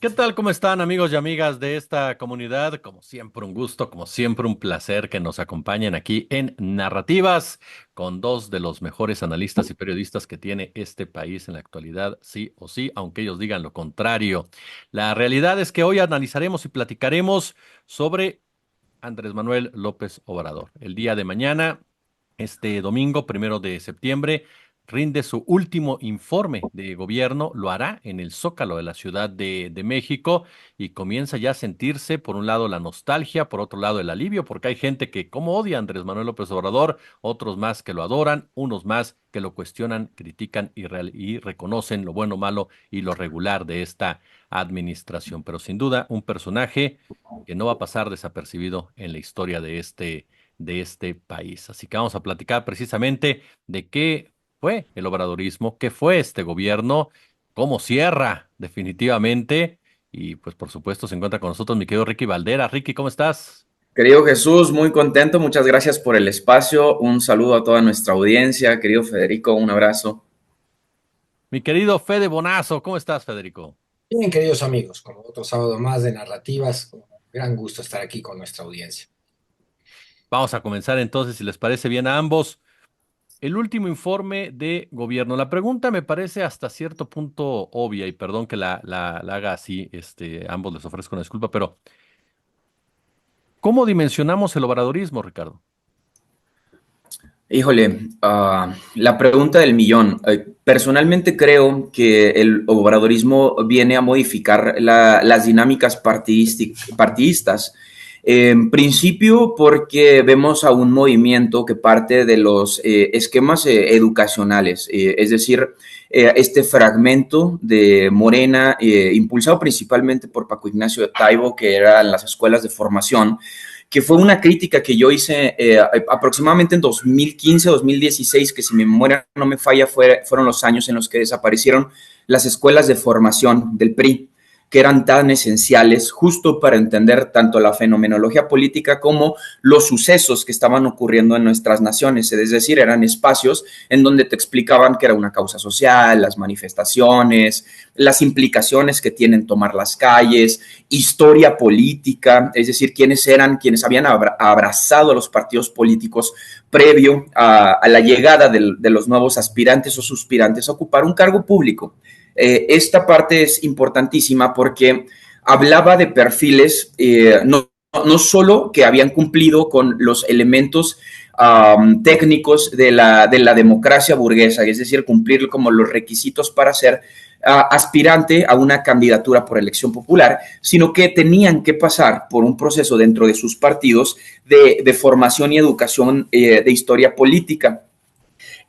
¿Qué tal? ¿Cómo están amigos y amigas de esta comunidad? Como siempre un gusto, como siempre un placer que nos acompañen aquí en Narrativas con dos de los mejores analistas y periodistas que tiene este país en la actualidad, sí o sí, aunque ellos digan lo contrario. La realidad es que hoy analizaremos y platicaremos sobre Andrés Manuel López Obrador. El día de mañana, este domingo, 1 de septiembre, rinde su último informe de gobierno, lo hará en el Zócalo de la Ciudad de México y comienza ya a sentirse, por un lado, la nostalgia, por otro lado, el alivio, porque hay gente que como odia a Andrés Manuel López Obrador, otros más que lo adoran, unos más que lo cuestionan, critican y reconocen lo bueno, malo y lo regular de esta administración. Pero sin duda, un personaje que no va a pasar desapercibido en la historia de este país. Así que vamos a platicar precisamente de qué fue el obradorismo, qué fue este gobierno, cómo cierra definitivamente. Y pues por supuesto se encuentra con nosotros mi querido Ricky Valdera. Ricky, ¿cómo estás? Querido Jesús, muy contento, muchas gracias por el espacio, un saludo a toda nuestra audiencia, querido Federico, un abrazo. Mi querido Fede Bonazo, ¿cómo estás, Federico? Bien, queridos amigos, como otro sábado más de narrativas, con gran gusto estar aquí con nuestra audiencia. Vamos a comenzar entonces, si les parece bien a ambos. El último informe de gobierno. La pregunta me parece hasta cierto punto obvia y perdón que la haga así, ambos les ofrezco una disculpa, pero ¿cómo dimensionamos el obradorismo, Ricardo? Híjole, la pregunta del millón. Personalmente creo que el obradorismo viene a modificar las dinámicas partidistas. En principio, porque vemos a un movimiento que parte de los esquemas educacionales, es decir, este fragmento de Morena, impulsado principalmente por Paco Ignacio Taibo, que eran las escuelas de formación, que fue una crítica que yo hice aproximadamente en 2015, 2016, que si mi memoria no me falla, fueron los años en los que desaparecieron las escuelas de formación del PRI, que eran tan esenciales justo para entender tanto la fenomenología política como los sucesos que estaban ocurriendo en nuestras naciones. Es decir, eran espacios en donde te explicaban que era una causa social, las manifestaciones, las implicaciones que tienen tomar las calles, historia política, es decir, quiénes eran quienes habían abrazado a los partidos políticos previo a la llegada de los nuevos aspirantes o suspirantes a ocupar un cargo público. Esta parte es importantísima porque hablaba de perfiles no solo que habían cumplido con los elementos técnicos de la democracia burguesa, es decir, cumplir como los requisitos para ser aspirante a una candidatura por elección popular, sino que tenían que pasar por un proceso dentro de sus partidos de formación y educación de historia política.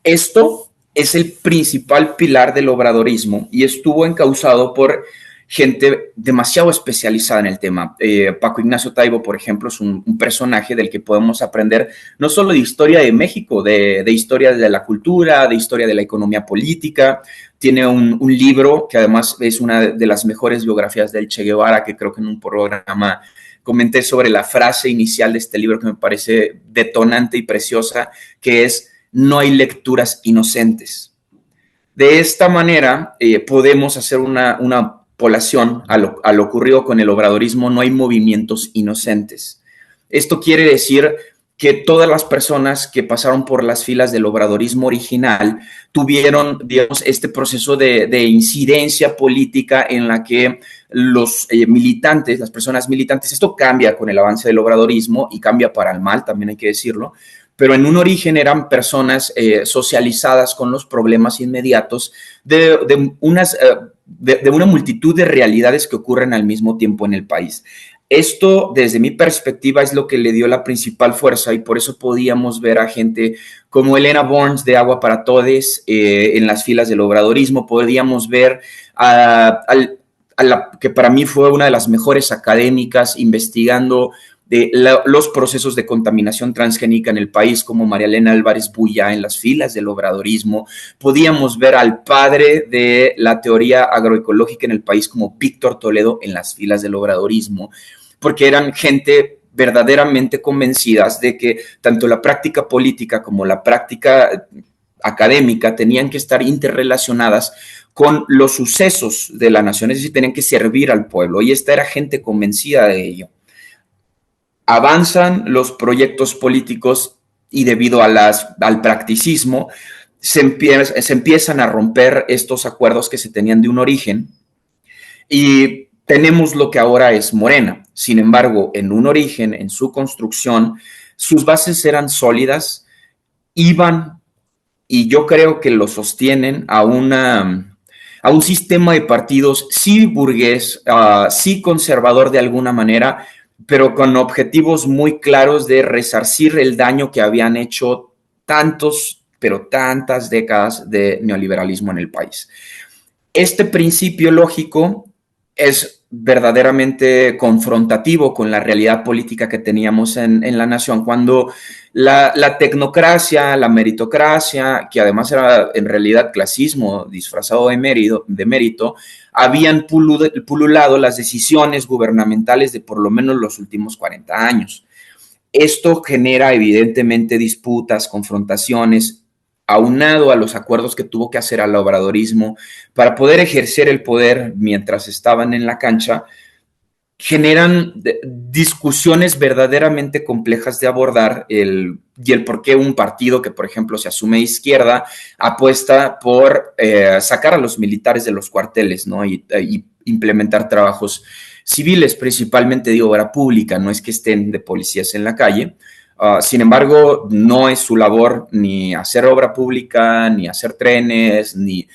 Esto es el principal pilar del obradorismo y estuvo encausado por gente demasiado especializada en el tema. Paco Ignacio Taibo, por ejemplo, es un personaje del que podemos aprender no solo de historia de México, de historia de la cultura, de historia de la economía política. Tiene un libro que además es una de las mejores biografías del Che Guevara, que creo que en un programa comenté sobre la frase inicial de este libro que me parece detonante y preciosa, que es: no hay lecturas inocentes. De esta manera podemos hacer una población a lo ocurrido con el obradorismo. No hay movimientos inocentes. Esto quiere decir que todas las personas que pasaron por las filas del obradorismo original tuvieron, digamos, este proceso de incidencia política en la que los militantes, las personas militantes, esto cambia con el avance del obradorismo y cambia para el mal, también hay que decirlo, pero en un origen eran personas socializadas con los problemas inmediatos de una multitud de realidades que ocurren al mismo tiempo en el país. Esto, desde mi perspectiva, es lo que le dio la principal fuerza y por eso podíamos ver a gente como Elena Burns de Agua para Todes en las filas del obradorismo. Podíamos ver a la que para mí fue una de las mejores académicas investigando los procesos de contaminación transgénica en el país, como María Elena Álvarez Bulla en las filas del obradorismo. Podíamos ver al padre de la teoría agroecológica en el país, como Víctor Toledo, en las filas del obradorismo, porque eran gente verdaderamente convencidas de que tanto la práctica política como la práctica académica tenían que estar interrelacionadas con los sucesos de la nación, es decir, tenían que servir al pueblo, y esta era gente convencida de ello. Avanzan los proyectos políticos y debido al practicismo se empiezan a romper estos acuerdos que se tenían de un origen y tenemos lo que ahora es Morena. Sin embargo, en un origen, en su construcción, sus bases eran sólidas, iban, y yo creo que lo sostienen a un sistema de partidos sí burgués, sí conservador de alguna manera, pero con objetivos muy claros de resarcir el daño que habían hecho tantas décadas de neoliberalismo en el país. Este principio lógico es verdaderamente confrontativo con la realidad política que teníamos en la nación, cuando la tecnocracia, la meritocracia, que además era en realidad clasismo disfrazado de mérito, habían pululado las decisiones gubernamentales de por lo menos los últimos 40 años. Esto genera evidentemente disputas, confrontaciones, aunado a los acuerdos que tuvo que hacer al obradorismo para poder ejercer el poder mientras estaban en la cancha, generan discusiones verdaderamente complejas de abordar y el por qué un partido que, por ejemplo, se asume de izquierda apuesta por sacar a los militares de los cuarteles, ¿no? y implementar trabajos civiles, principalmente de obra pública, no es que estén de policías en la calle. Sin embargo, no es su labor ni hacer obra pública, ni hacer trenes, ni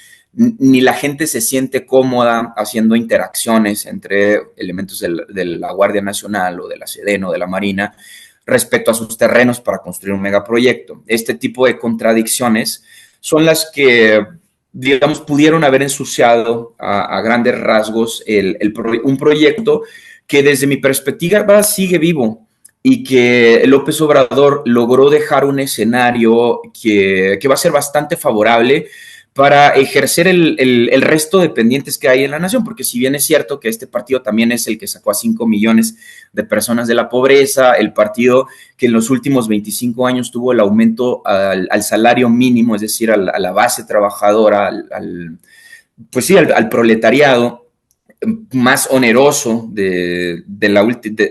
la gente se siente cómoda haciendo interacciones entre elementos de la Guardia Nacional o de la Sedena o de la Marina respecto a sus terrenos para construir un megaproyecto. Este tipo de contradicciones son las que, digamos, pudieron haber ensuciado a grandes rasgos un proyecto que desde mi perspectiva sigue vivo y que López Obrador logró dejar un escenario que va a ser bastante favorable para ejercer el resto de pendientes que hay en la nación, porque si bien es cierto que este partido también es el que sacó a 5 millones de personas de la pobreza, el partido que en los últimos 25 años tuvo el aumento al salario mínimo, es decir, a la base trabajadora, pues sí, al proletariado más oneroso de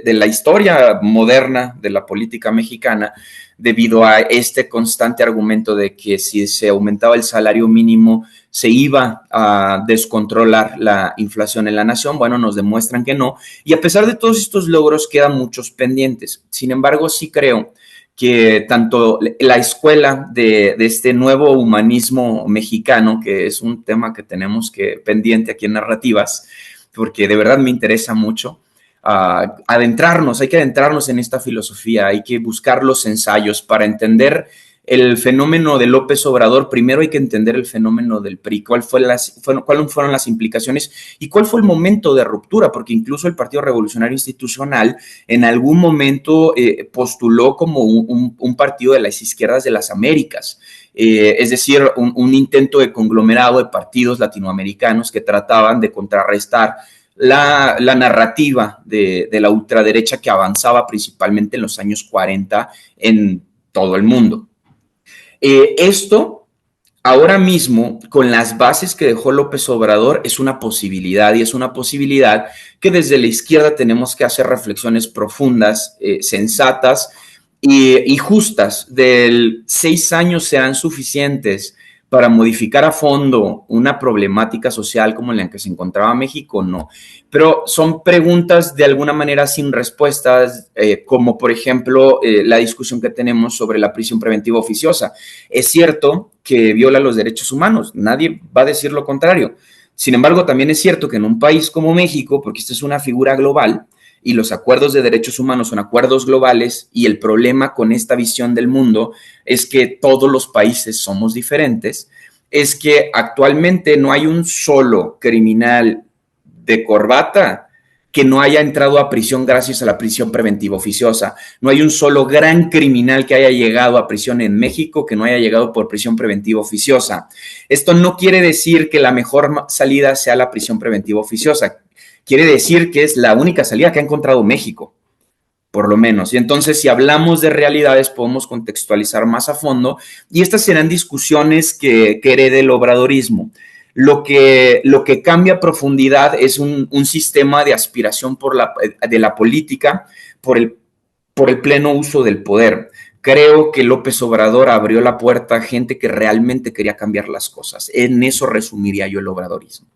la historia moderna de la política mexicana, debido a este constante argumento de que si se aumentaba el salario mínimo se iba a descontrolar la inflación en la nación. Bueno, nos demuestran que no, y a pesar de todos estos logros quedan muchos pendientes. Sin embargo, sí creo que tanto la escuela de este nuevo humanismo mexicano, que es un tema que tenemos pendiente aquí en Narrativas, porque de verdad me interesa mucho, hay que adentrarnos en esta filosofía, hay que buscar los ensayos para entender el fenómeno de López Obrador. Primero hay que entender el fenómeno del PRI, cuáles fueron las implicaciones y cuál fue el momento de ruptura, porque incluso el Partido Revolucionario Institucional en algún momento postuló como un partido de las izquierdas de las Américas. Es decir, un intento de conglomerado de partidos latinoamericanos que trataban de contrarrestar la narrativa de la ultraderecha que avanzaba principalmente en los años 40 en todo el mundo. Esto, ahora mismo, con las bases que dejó López Obrador, es una posibilidad, y es una posibilidad que desde la izquierda tenemos que hacer reflexiones profundas, sensatas y justas. 6 años serán suficientes para modificar a fondo una problemática social como la en que se encontraba México, no. Pero son preguntas de alguna manera sin respuestas, como por ejemplo la discusión que tenemos sobre la prisión preventiva oficiosa. Es cierto que viola los derechos humanos, nadie va a decir lo contrario. Sin embargo, también es cierto que en un país como México, porque esta es una figura global, y los acuerdos de derechos humanos son acuerdos globales, y el problema con esta visión del mundo es que todos los países somos diferentes, es que actualmente no hay un solo criminal de corbata que no haya entrado a prisión gracias a la prisión preventiva oficiosa. No hay un solo gran criminal que haya llegado a prisión en México que no haya llegado por prisión preventiva oficiosa. Esto no quiere decir que la mejor salida sea la prisión preventiva oficiosa. Quiere decir que es la única salida que ha encontrado México, por lo menos. Y entonces, si hablamos de realidades, podemos contextualizar más a fondo, y estas serán discusiones que herede el obradorismo. Lo que cambia a profundidad es un sistema de aspiración de la política por el pleno uso del poder. Creo que López Obrador abrió la puerta a gente que realmente quería cambiar las cosas. En eso resumiría yo el obradorismo.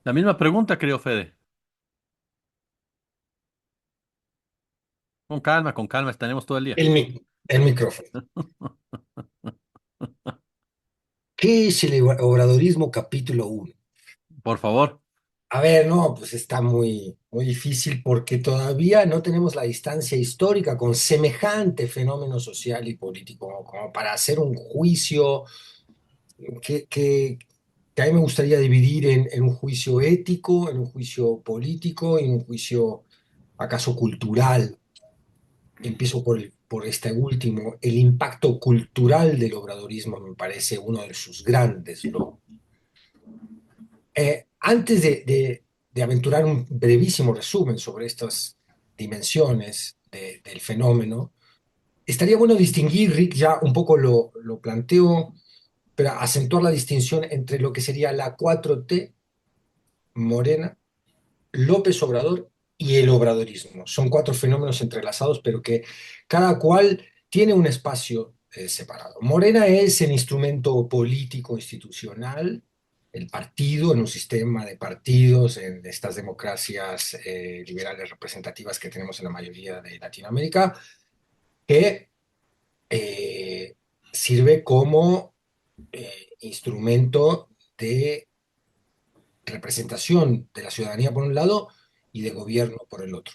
La misma pregunta, creo, Fede. Con calma, tenemos todo el día. El micrófono. ¿Qué es el obradorismo capítulo uno? Por favor. A ver, no, pues está muy, muy difícil porque todavía no tenemos la distancia histórica con semejante fenómeno social y político como para hacer un juicio que, que, que a mí me gustaría dividir en un juicio ético, en un juicio político y en un juicio acaso cultural. Empiezo por este último. El impacto cultural del obradorismo me parece uno de sus grandes logros. Antes de aventurar un brevísimo resumen sobre estas dimensiones del fenómeno, estaría bueno distinguir, Rick ya un poco lo planteó, pero acentuar la distinción entre lo que sería la 4T, Morena, López Obrador y el obradorismo. Son cuatro fenómenos entrelazados, pero que cada cual tiene un espacio separado. Morena es el instrumento político institucional, el partido en un sistema de partidos, en estas democracias liberales representativas que tenemos en la mayoría de Latinoamérica, que eh, sirve como instrumento de representación de la ciudadanía por un lado y de gobierno por el otro.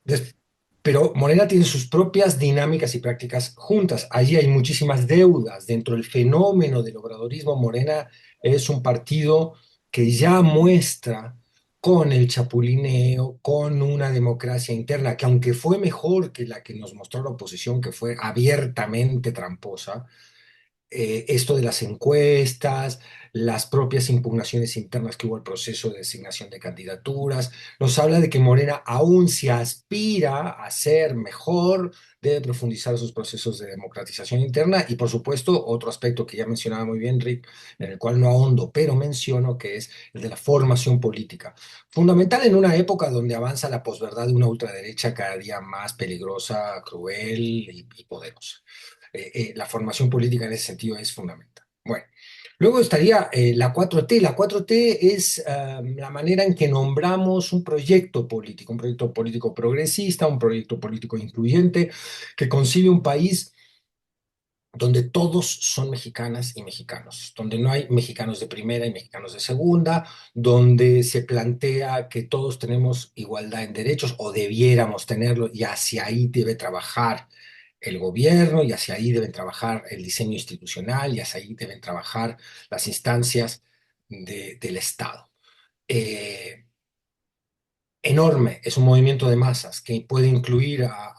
Des- pero Morena tiene sus propias dinámicas y prácticas juntas. Allí hay muchísimas deudas. Dentro del fenómeno del obradorismo, Morena es un partido que ya muestra con el chapulineo, con una democracia interna, que aunque fue mejor que la que nos mostró la oposición, que fue abiertamente tramposa, esto de las encuestas, las propias impugnaciones internas que hubo al proceso de designación de candidaturas, nos habla de que Morena aún si aspira a ser mejor, debe profundizar sus procesos de democratización interna y por supuesto otro aspecto que ya mencionaba muy bien Rick, en el cual no ahondo, pero menciono que es el de la formación política, fundamental en una época donde avanza la posverdad de una ultraderecha cada día más peligrosa, cruel y poderosa. La formación política en ese sentido es fundamental. Bueno, luego estaría la 4T. La 4T es la manera en que nombramos un proyecto político progresista, un proyecto político incluyente, que concibe un país donde todos son mexicanas y mexicanos, donde no hay mexicanos de primera y mexicanos de segunda, donde se plantea que todos tenemos igualdad en derechos o debiéramos tenerlo y hacia ahí debe trabajar el gobierno y hacia ahí deben trabajar el diseño institucional y hacia ahí deben trabajar las instancias del Estado. Eh, Enorme, es un movimiento de masas que puede incluir a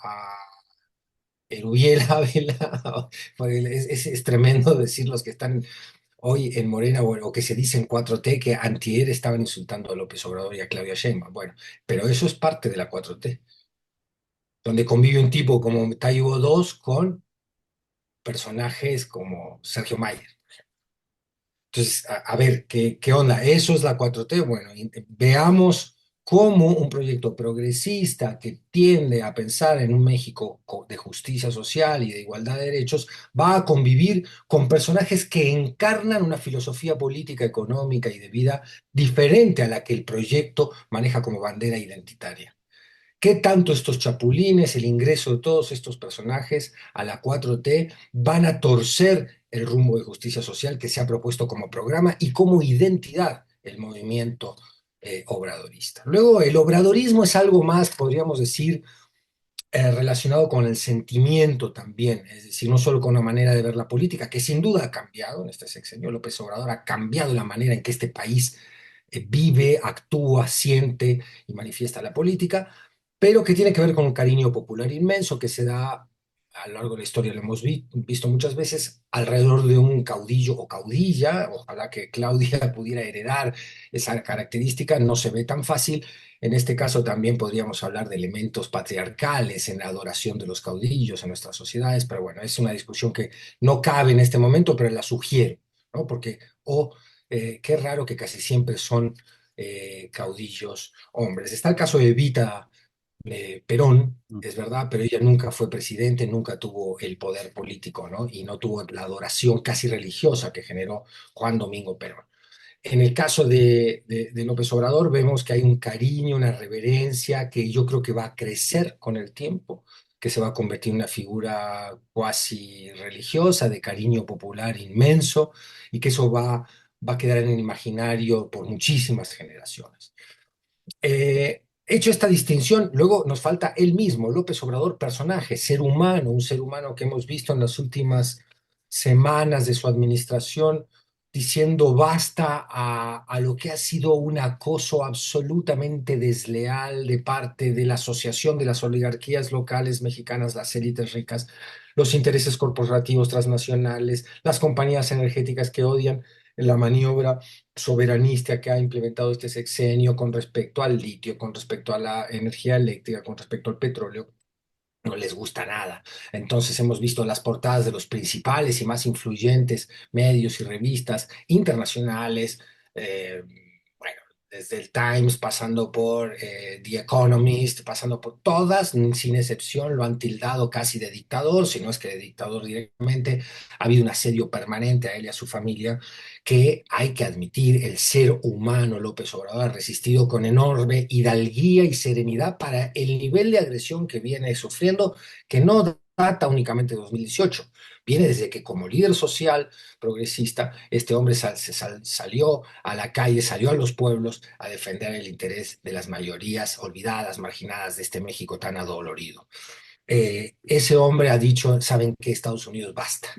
Erubiel Ávila, es tremendo decir los que están hoy en Morena o que se dicen 4T que antier estaban insultando a López Obrador y a Claudia Sheinbaum. Bueno, pero eso es parte de la 4T, donde convive un tipo como Taibo II con personajes como Sergio Mayer. Entonces, a ver, ¿qué onda? ¿Eso es la 4T? Bueno, veamos cómo un proyecto progresista que tiende a pensar en un México de justicia social y de igualdad de derechos va a convivir con personajes que encarnan una filosofía política, económica y de vida diferente a la que el proyecto maneja como bandera identitaria. ¿Qué tanto estos chapulines, el ingreso de todos estos personajes a la 4T van a torcer el rumbo de justicia social que se ha propuesto como programa y como identidad el movimiento obradorista? Luego, el obradorismo es algo más, podríamos decir, relacionado con el sentimiento también, es decir, no solo con una manera de ver la política, que sin duda ha cambiado en este sexenio. López Obrador ha cambiado la manera en que este país vive, actúa, siente y manifiesta la política, pero que tiene que ver con un cariño popular inmenso que se da a lo largo de la historia, lo hemos visto muchas veces, alrededor de un caudillo o caudilla. Ojalá que Claudia pudiera heredar esa característica, no se ve tan fácil. En este caso también podríamos hablar de elementos patriarcales en la adoración de los caudillos en nuestras sociedades, pero bueno, es una discusión que no cabe en este momento, pero la sugiero, ¿no? Porque o qué raro que casi siempre son caudillos hombres. Está el caso de Evita Perón, es verdad, pero ella nunca fue presidente, nunca tuvo el poder político, ¿no? Y no tuvo la adoración casi religiosa que generó Juan Domingo Perón. En el caso de López Obrador vemos que hay un cariño, una reverencia que yo creo que va a crecer con el tiempo, que se va a convertir en una figura cuasi religiosa, de cariño popular inmenso, y que eso va a quedar en el imaginario por muchísimas generaciones. Hecho esta distinción, luego nos falta él mismo, López Obrador, personaje, ser humano, un ser humano que hemos visto en las últimas semanas de su administración diciendo basta a lo que ha sido un acoso absolutamente desleal de parte de la asociación de las oligarquías locales mexicanas, las élites ricas, los intereses corporativos transnacionales, las compañías energéticas que odian la maniobra soberanista que ha implementado este sexenio con respecto al litio, con respecto a la energía eléctrica, con respecto al petróleo. No les gusta nada. Entonces hemos visto las portadas de los principales y más influyentes medios y revistas internacionales, bueno, desde el Times, pasando por The Economist, pasando por todas, sin excepción, lo han tildado casi de dictador, si no es que de dictador directamente. Ha habido un asedio permanente a él y a su familia, que hay que admitir, el ser humano López Obrador ha resistido con enorme hidalguía y serenidad para el nivel de agresión que viene sufriendo, que no data únicamente de 2018, viene desde que como líder social progresista, este hombre salió a la calle, salió a los pueblos a defender el interés de las mayorías olvidadas, marginadas de este México tan adolorido. Ese hombre ha dicho, ¿saben qué? Estados Unidos, basta,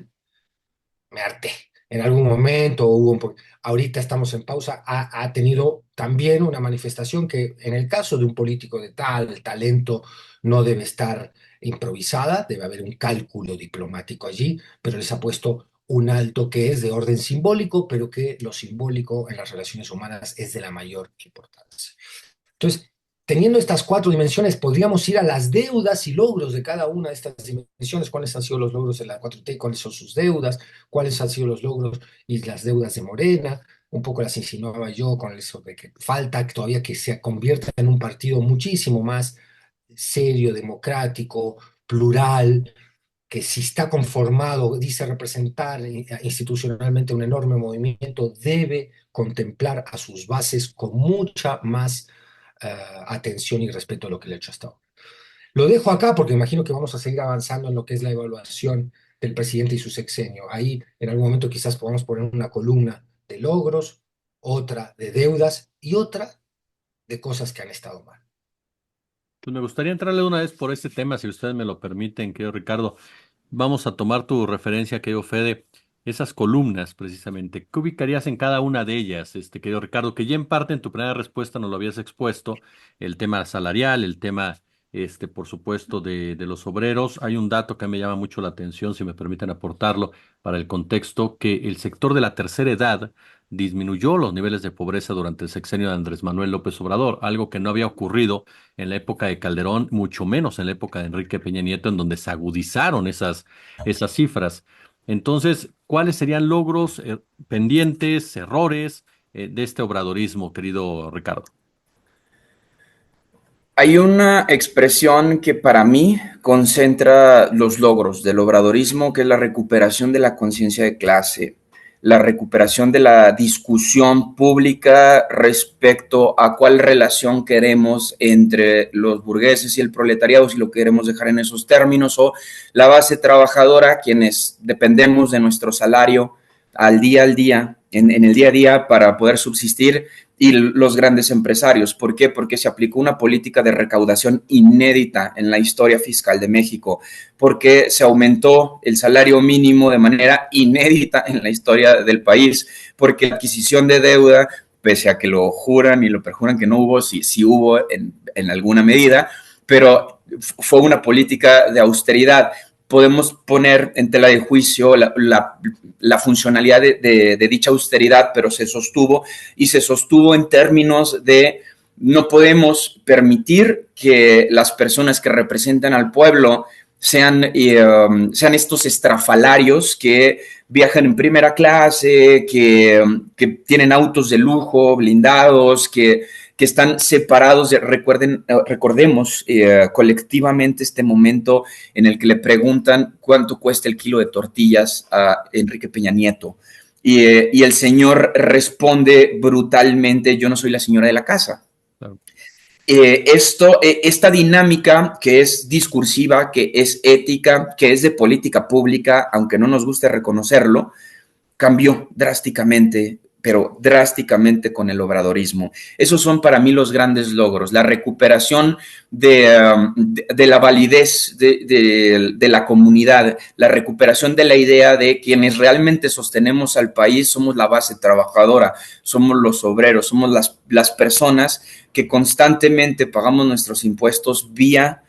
me harté. En algún momento hubo ahorita estamos en pausa, ha tenido también una manifestación que en el caso de un político de tal talento no debe estar improvisada, debe haber un cálculo diplomático allí, pero les ha puesto un alto que es de orden simbólico, pero que lo simbólico en las relaciones humanas es de la mayor importancia. Entonces, teniendo estas cuatro dimensiones, podríamos ir a las deudas y logros de cada una de estas dimensiones, cuáles han sido los logros de la 4T, cuáles son sus deudas, cuáles han sido los logros y las deudas de Morena, un poco las insinuaba yo con eso de que falta todavía que se convierta en un partido muchísimo más serio, democrático, plural, que si está conformado, dice representar institucionalmente un enorme movimiento, debe contemplar a sus bases con mucha más atención y respeto a lo que le he hecho hasta ahora. Lo dejo acá porque imagino que vamos a seguir avanzando en lo que es la evaluación del presidente y su sexenio. Ahí en algún momento quizás podamos poner una columna de logros, otra de deudas y otra de cosas que han estado mal. Pues me gustaría entrarle una vez por este tema, si ustedes me lo permiten, querido Ricardo. Vamos a tomar tu referencia, querido Fede, esas columnas precisamente. ¿Qué ubicarías en cada una de ellas, querido Ricardo? Que ya en parte en tu primera respuesta nos lo habías expuesto, el tema salarial, el tema, por supuesto, de los obreros. Hay un dato que me llama mucho la atención, si me permiten aportarlo para el contexto, que el sector de la tercera edad disminuyó los niveles de pobreza durante el sexenio de Andrés Manuel López Obrador, algo que no había ocurrido en la época de Calderón, mucho menos en la época de Enrique Peña Nieto, en donde se agudizaron esas cifras. Entonces, ¿cuáles serían logros pendientes, errores de este obradorismo, querido Ricardo? Hay una expresión que para mí concentra los logros del obradorismo, que es la recuperación de la conciencia de clase, la recuperación de la discusión pública respecto a cuál relación queremos entre los burgueses y el proletariado, si lo queremos dejar en esos términos, o la base trabajadora, quienes dependemos de nuestro salario al día, en el día a día para poder subsistir, y los grandes empresarios. ¿Por qué? Porque se aplicó una política de recaudación inédita en la historia fiscal de México, porque se aumentó el salario mínimo de manera inédita en la historia del país, porque la adquisición de deuda, pese a que lo juran y lo perjuran que no hubo, sí hubo en alguna medida, pero fue una política de austeridad. Podemos poner en tela de juicio la funcionalidad de dicha austeridad, pero se sostuvo, y se sostuvo en términos de no podemos permitir que las personas que representan al pueblo sean estos estrafalarios que viajan en primera clase, que tienen autos de lujo, blindados, que están separados. Recordemos colectivamente este momento en el que le preguntan cuánto cuesta el kilo de tortillas a Enrique Peña Nieto. Y el señor responde brutalmente: yo no soy la señora de la casa. Claro. Esta dinámica que es discursiva, que es ética, que es de política pública, aunque no nos guste reconocerlo, cambió drásticamente, pero drásticamente con el obradorismo. Esos son para mí los grandes logros: la recuperación de la validez de la comunidad, la recuperación de la idea de quienes realmente sostenemos al país somos la base trabajadora, somos los obreros, somos las personas que constantemente pagamos nuestros impuestos vía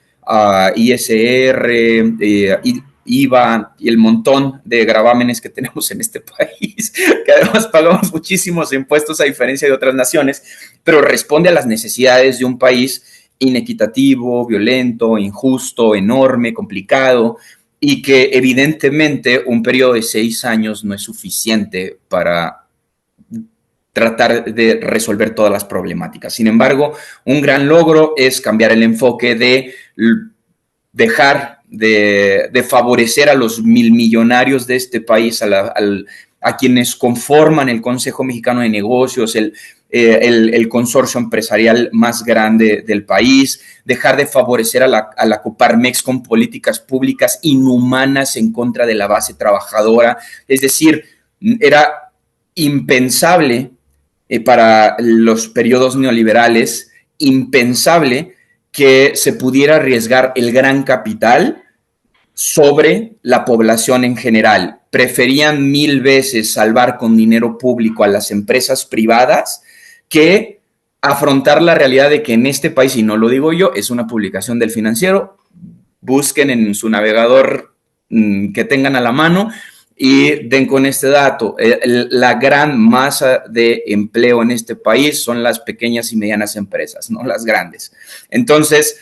ISR, IVA y el montón de gravámenes que tenemos en este país, que además pagamos muchísimos impuestos a diferencia de otras naciones, pero responde a las necesidades de un país inequitativo, violento, injusto, enorme, complicado, y que evidentemente un periodo de 6 años no es suficiente para tratar de resolver todas las problemáticas. Sin embargo, un gran logro es cambiar el enfoque de dejar de favorecer a los milmillonarios de este país, a quienes conforman el Consejo Mexicano de Negocios, el consorcio empresarial más grande del país, dejar de favorecer a la Coparmex con políticas públicas inhumanas en contra de la base trabajadora. Es decir, era impensable para los periodos neoliberales, impensable que se pudiera arriesgar el gran capital sobre la población en general. Preferían 1000 veces salvar con dinero público a las empresas privadas que afrontar la realidad de que en este país, y no lo digo yo, es una publicación del Financiero, busquen en su navegador que tengan a la mano y den con este dato: la gran masa de empleo en este país son las pequeñas y medianas empresas, no las grandes. Entonces,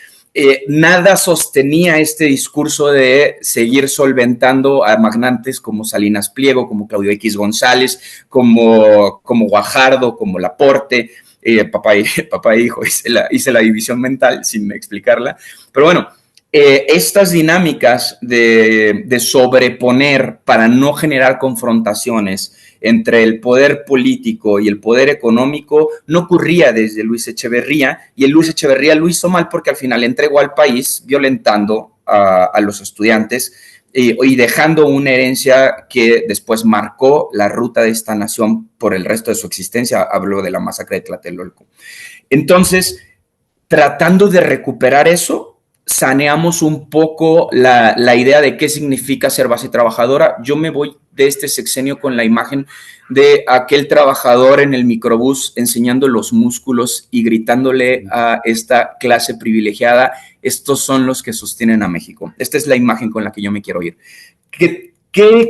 nada sostenía este discurso de seguir solventando a magnates como Salinas Pliego, como Claudio X González, como Guajardo, como Laporte. Papá e hijo, hice la división mental sin explicarla. Pero bueno, estas dinámicas de sobreponer para no generar confrontaciones entre el poder político y el poder económico no ocurría desde Luis Echeverría, y el Luis Echeverría lo hizo mal porque al final entregó al país violentando a los estudiantes y dejando una herencia que después marcó la ruta de esta nación por el resto de su existencia. Hablo de la masacre de Tlatelolco. Entonces, tratando de recuperar eso, saneamos un poco la idea de qué significa ser base trabajadora. Yo me voy de este sexenio con la imagen de aquel trabajador en el microbús enseñando los músculos y gritándole a esta clase privilegiada: estos son los que sostienen a México. Esta es la imagen con la que yo me quiero ir. ¿Qué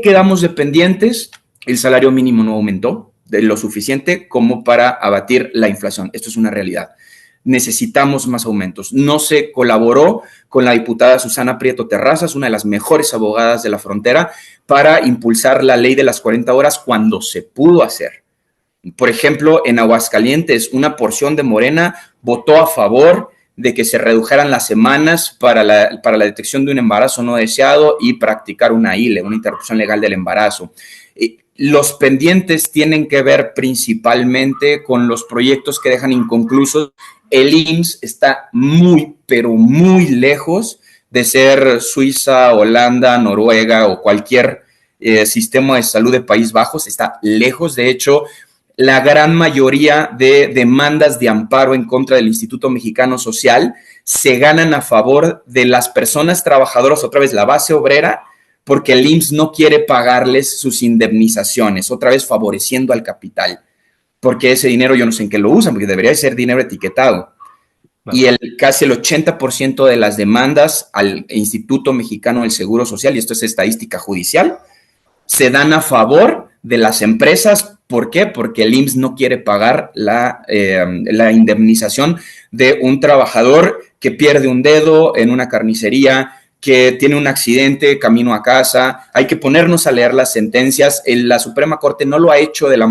quedamos dependientes? El salario mínimo no aumentó de lo suficiente como para abatir la inflación. Esto es una realidad. Necesitamos más aumentos. No se colaboró con la diputada Susana Prieto Terrazas, una de las mejores abogadas de la frontera, para impulsar la ley de las 40 horas cuando se pudo hacer. Por ejemplo, en Aguascalientes, una porción de Morena votó a favor de que se redujeran las semanas para la detección de un embarazo no deseado y practicar una ILE, una interrupción legal del embarazo. Los pendientes tienen que ver principalmente con los proyectos que dejan inconclusos. El IMSS está muy, pero muy lejos de ser Suiza, Holanda, Noruega o cualquier sistema de salud de Países Bajos. Está lejos. De hecho, la gran mayoría de demandas de amparo en contra del Instituto Mexicano Social se ganan a favor de las personas trabajadoras, otra vez la base obrera, porque el IMSS no quiere pagarles sus indemnizaciones, otra vez favoreciendo al capital, porque ese dinero yo no sé en qué lo usan, porque debería ser dinero etiquetado. Bueno. Y casi el 80% de las demandas al Instituto Mexicano del Seguro Social, y esto es estadística judicial, se dan a favor de las empresas. ¿Por qué? Porque el IMSS no quiere pagar la indemnización de un trabajador que pierde un dedo en una carnicería, que tiene un accidente camino a casa, hay que ponernos a leer las sentencias. La Suprema Corte no lo ha hecho de la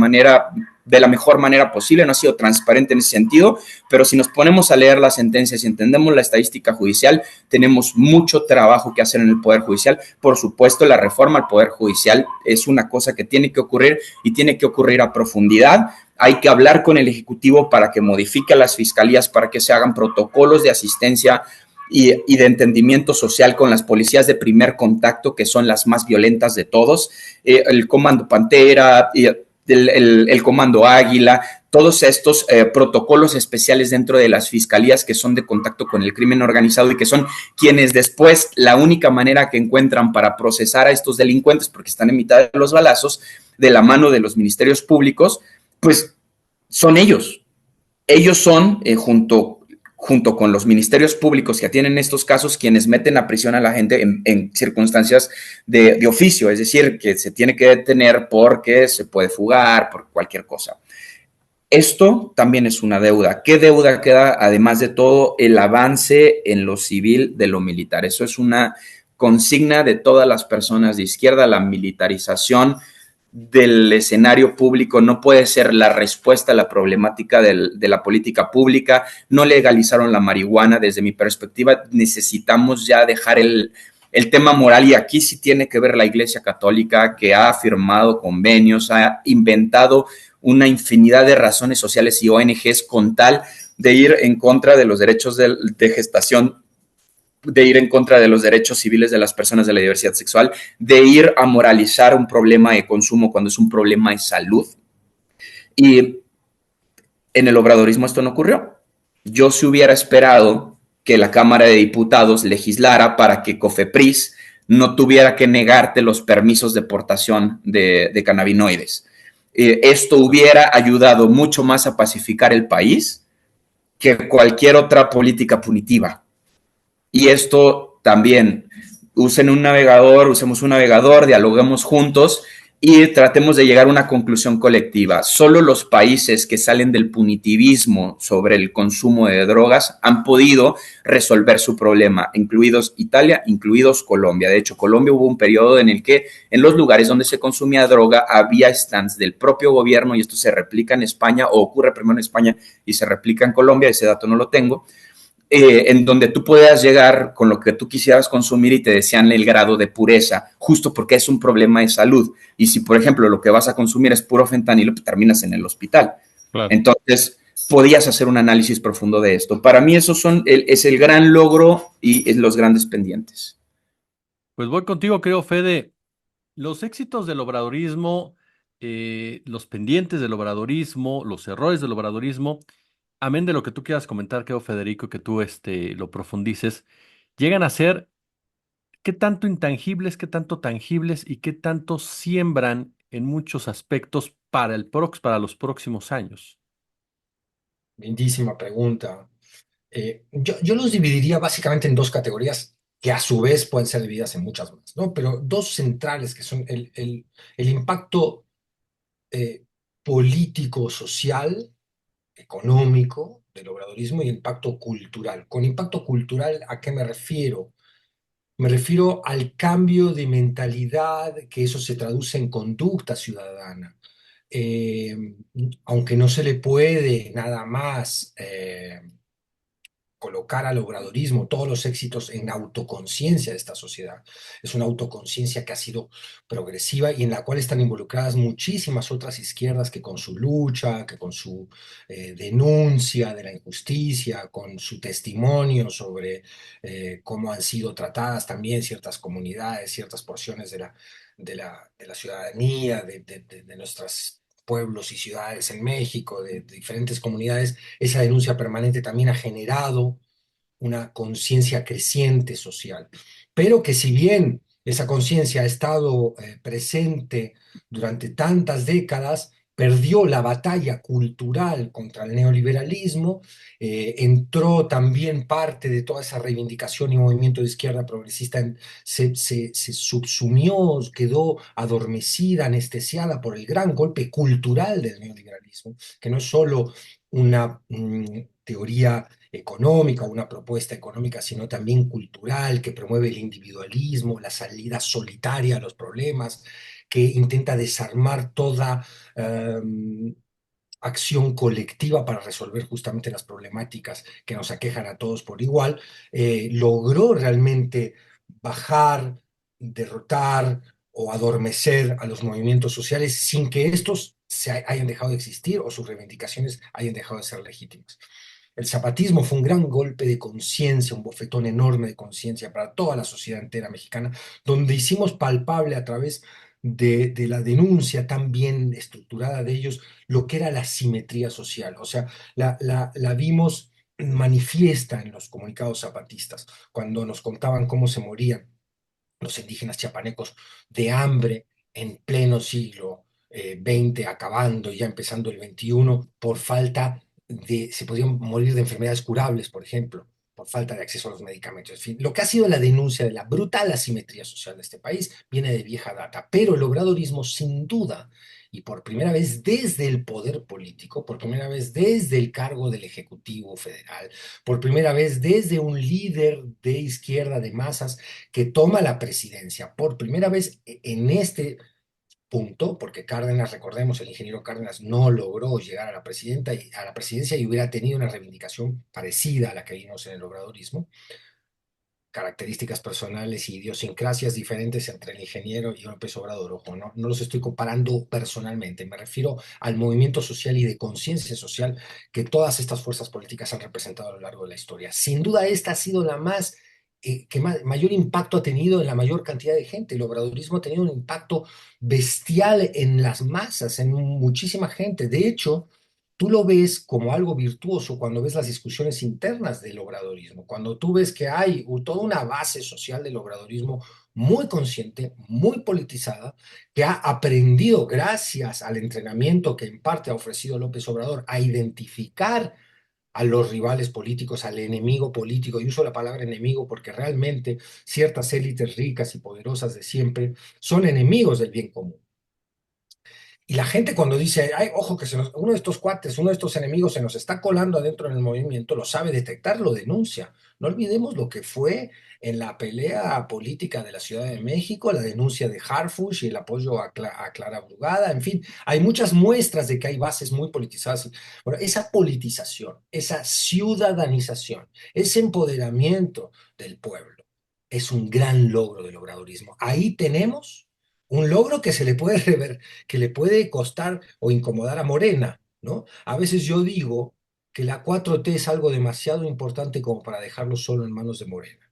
mejor manera posible, no ha sido transparente en ese sentido, pero si nos ponemos a leer las sentencias y entendemos la estadística judicial, tenemos mucho trabajo que hacer en el Poder Judicial. Por supuesto, la reforma al Poder Judicial es una cosa que tiene que ocurrir y tiene que ocurrir a profundidad. Hay que hablar con el Ejecutivo para que modifique las fiscalías, para que se hagan protocolos de asistencia y de entendimiento social con las policías de primer contacto, que son las más violentas de todos, el Comando Pantera, el Comando Águila, todos estos protocolos especiales dentro de las fiscalías que son de contacto con el crimen organizado y que son quienes después la única manera que encuentran para procesar a estos delincuentes, porque están en mitad de los balazos, de la mano de los ministerios públicos, pues son ellos. Ellos son, junto con los ministerios públicos que atienden estos casos, quienes meten a prisión a la gente en circunstancias de oficio, es decir, que se tiene que detener porque se puede fugar, por cualquier cosa. Esto también es una deuda. ¿Qué deuda queda? Además de todo, el avance en lo civil de lo militar. Eso es una consigna de todas las personas de izquierda, la militarización del escenario público no puede ser la respuesta a la problemática de la política pública. No legalizaron la marihuana. Desde mi perspectiva, necesitamos ya dejar el tema moral, y aquí sí tiene que ver la Iglesia Católica, que ha firmado convenios, ha inventado una infinidad de razones sociales y ONGs con tal de ir en contra de los derechos de gestación, de ir en contra de los derechos civiles de las personas de la diversidad sexual, de ir a moralizar un problema de consumo cuando es un problema de salud. Y en el obradorismo esto no ocurrió. Yo sí hubiera esperado que la Cámara de Diputados legislara para que COFEPRIS no tuviera que negarte los permisos de portación de cannabinoides. Esto hubiera ayudado mucho más a pacificar el país que cualquier otra política punitiva. Y esto también, usemos un navegador, dialoguemos juntos y tratemos de llegar a una conclusión colectiva. Solo los países que salen del punitivismo sobre el consumo de drogas han podido resolver su problema, incluidos Italia, incluidos Colombia. De hecho, Colombia hubo un periodo en el que en los lugares donde se consumía droga había stands del propio gobierno, y esto se replica en España, o ocurre primero en España y se replica en Colombia, ese dato no lo tengo, en donde tú puedas llegar con lo que tú quisieras consumir y te decían el grado de pureza, justo porque es un problema de salud. Y si, por ejemplo, lo que vas a consumir es puro fentanilo, pues terminas en el hospital. Claro. Entonces, podías hacer un análisis profundo de esto. Para mí eso es el gran logro y los grandes pendientes. Pues voy contigo, creo, Fede. Los éxitos del obradorismo, los pendientes del obradorismo, los errores del obradorismo, amén de lo que tú quieras comentar, creo, Federico, que tú lo profundices, llegan a ser qué tanto intangibles, qué tanto tangibles y qué tanto siembran en muchos aspectos para los próximos años. Lindísima pregunta. Yo los dividiría básicamente en dos categorías que a su vez pueden ser divididas en muchas más, ¿no? Pero dos centrales que son el impacto político, social, económico del obradorismo y el impacto cultural. Con impacto cultural, ¿a qué me refiero? Me refiero al cambio de mentalidad, que eso se traduce en conducta ciudadana. Eh, Aunque no se le puede nada más colocar al obradorismo todos los éxitos en autoconciencia de esta sociedad. Es una autoconciencia que ha sido progresiva y en la cual están involucradas muchísimas otras izquierdas que con su lucha, que con su denuncia de la injusticia, con su testimonio sobre cómo han sido tratadas también ciertas comunidades, ciertas porciones de la ciudadanía, de nuestras pueblos y ciudades en México, de diferentes comunidades, esa denuncia permanente también ha generado una conciencia creciente social. Pero que si bien esa conciencia ha estado presente durante tantas décadas, perdió la batalla cultural contra el neoliberalismo, entró también parte de toda esa reivindicación y movimiento de izquierda progresista, se subsumió, quedó adormecida, anestesiada por el gran golpe cultural del neoliberalismo, que no es solo una teoría económica, una propuesta económica, sino también cultural, que promueve el individualismo, la salida solitaria a los problemas, que intenta desarmar toda acción colectiva para resolver justamente las problemáticas que nos aquejan a todos por igual, logró realmente bajar, derrotar o adormecer a los movimientos sociales sin que estos hayan dejado de existir o sus reivindicaciones hayan dejado de ser legítimas. El zapatismo fue un gran golpe de conciencia, un bofetón enorme de conciencia para toda la sociedad entera mexicana, donde hicimos palpable a través de la denuncia tan bien estructurada de ellos lo que era la simetría social. O sea, la vimos manifiesta en los comunicados zapatistas, cuando nos contaban cómo se morían los indígenas chiapanecos de hambre en pleno siglo XX, acabando y ya empezando el XXI, por falta se podían morir de enfermedades curables, por ejemplo, por falta de acceso a los medicamentos. En fin, lo que ha sido la denuncia de la brutal asimetría social de este país viene de vieja data, pero el obradorismo sin duda y por primera vez desde el poder político, por primera vez desde el cargo del Ejecutivo Federal, por primera vez desde un líder de izquierda de masas que toma la presidencia por primera vez en este punto, porque Cárdenas, recordemos, el ingeniero Cárdenas no logró llegar a a la presidencia y hubiera tenido una reivindicación parecida a la que vimos en el obradorismo, características personales y idiosincrasias diferentes entre el ingeniero y López Obrador. Ojo, no los estoy comparando personalmente, me refiero al movimiento social y de conciencia social que todas estas fuerzas políticas han representado a lo largo de la historia. Sin duda esta ha sido la más mayor impacto ha tenido en la mayor cantidad de gente. El obradorismo ha tenido un impacto bestial en las masas, en muchísima gente. De hecho, tú lo ves como algo virtuoso cuando ves las discusiones internas del obradorismo, cuando tú ves que hay toda una base social del obradorismo muy consciente, muy politizada, que ha aprendido gracias al entrenamiento que en parte ha ofrecido López Obrador a identificar a los rivales políticos, al enemigo político, y uso la palabra enemigo porque realmente ciertas élites ricas y poderosas de siempre son enemigos del bien común. Y la gente cuando dice, ay, ojo, que uno de estos cuates, uno de estos enemigos se nos está colando adentro en el movimiento, lo sabe detectar, lo denuncia. No olvidemos lo que fue en la pelea política de la Ciudad de México, la denuncia de Harfuch y el apoyo a Clara Brugada. En fin, hay muchas muestras de que hay bases muy politizadas. Bueno, esa politización, esa ciudadanización, ese empoderamiento del pueblo es un gran logro del obradorismo. Ahí tenemos un logro que se le puede rever, que le puede costar o incomodar a Morena, ¿no? A veces yo digo que la 4T es algo demasiado importante como para dejarlo solo en manos de Morena.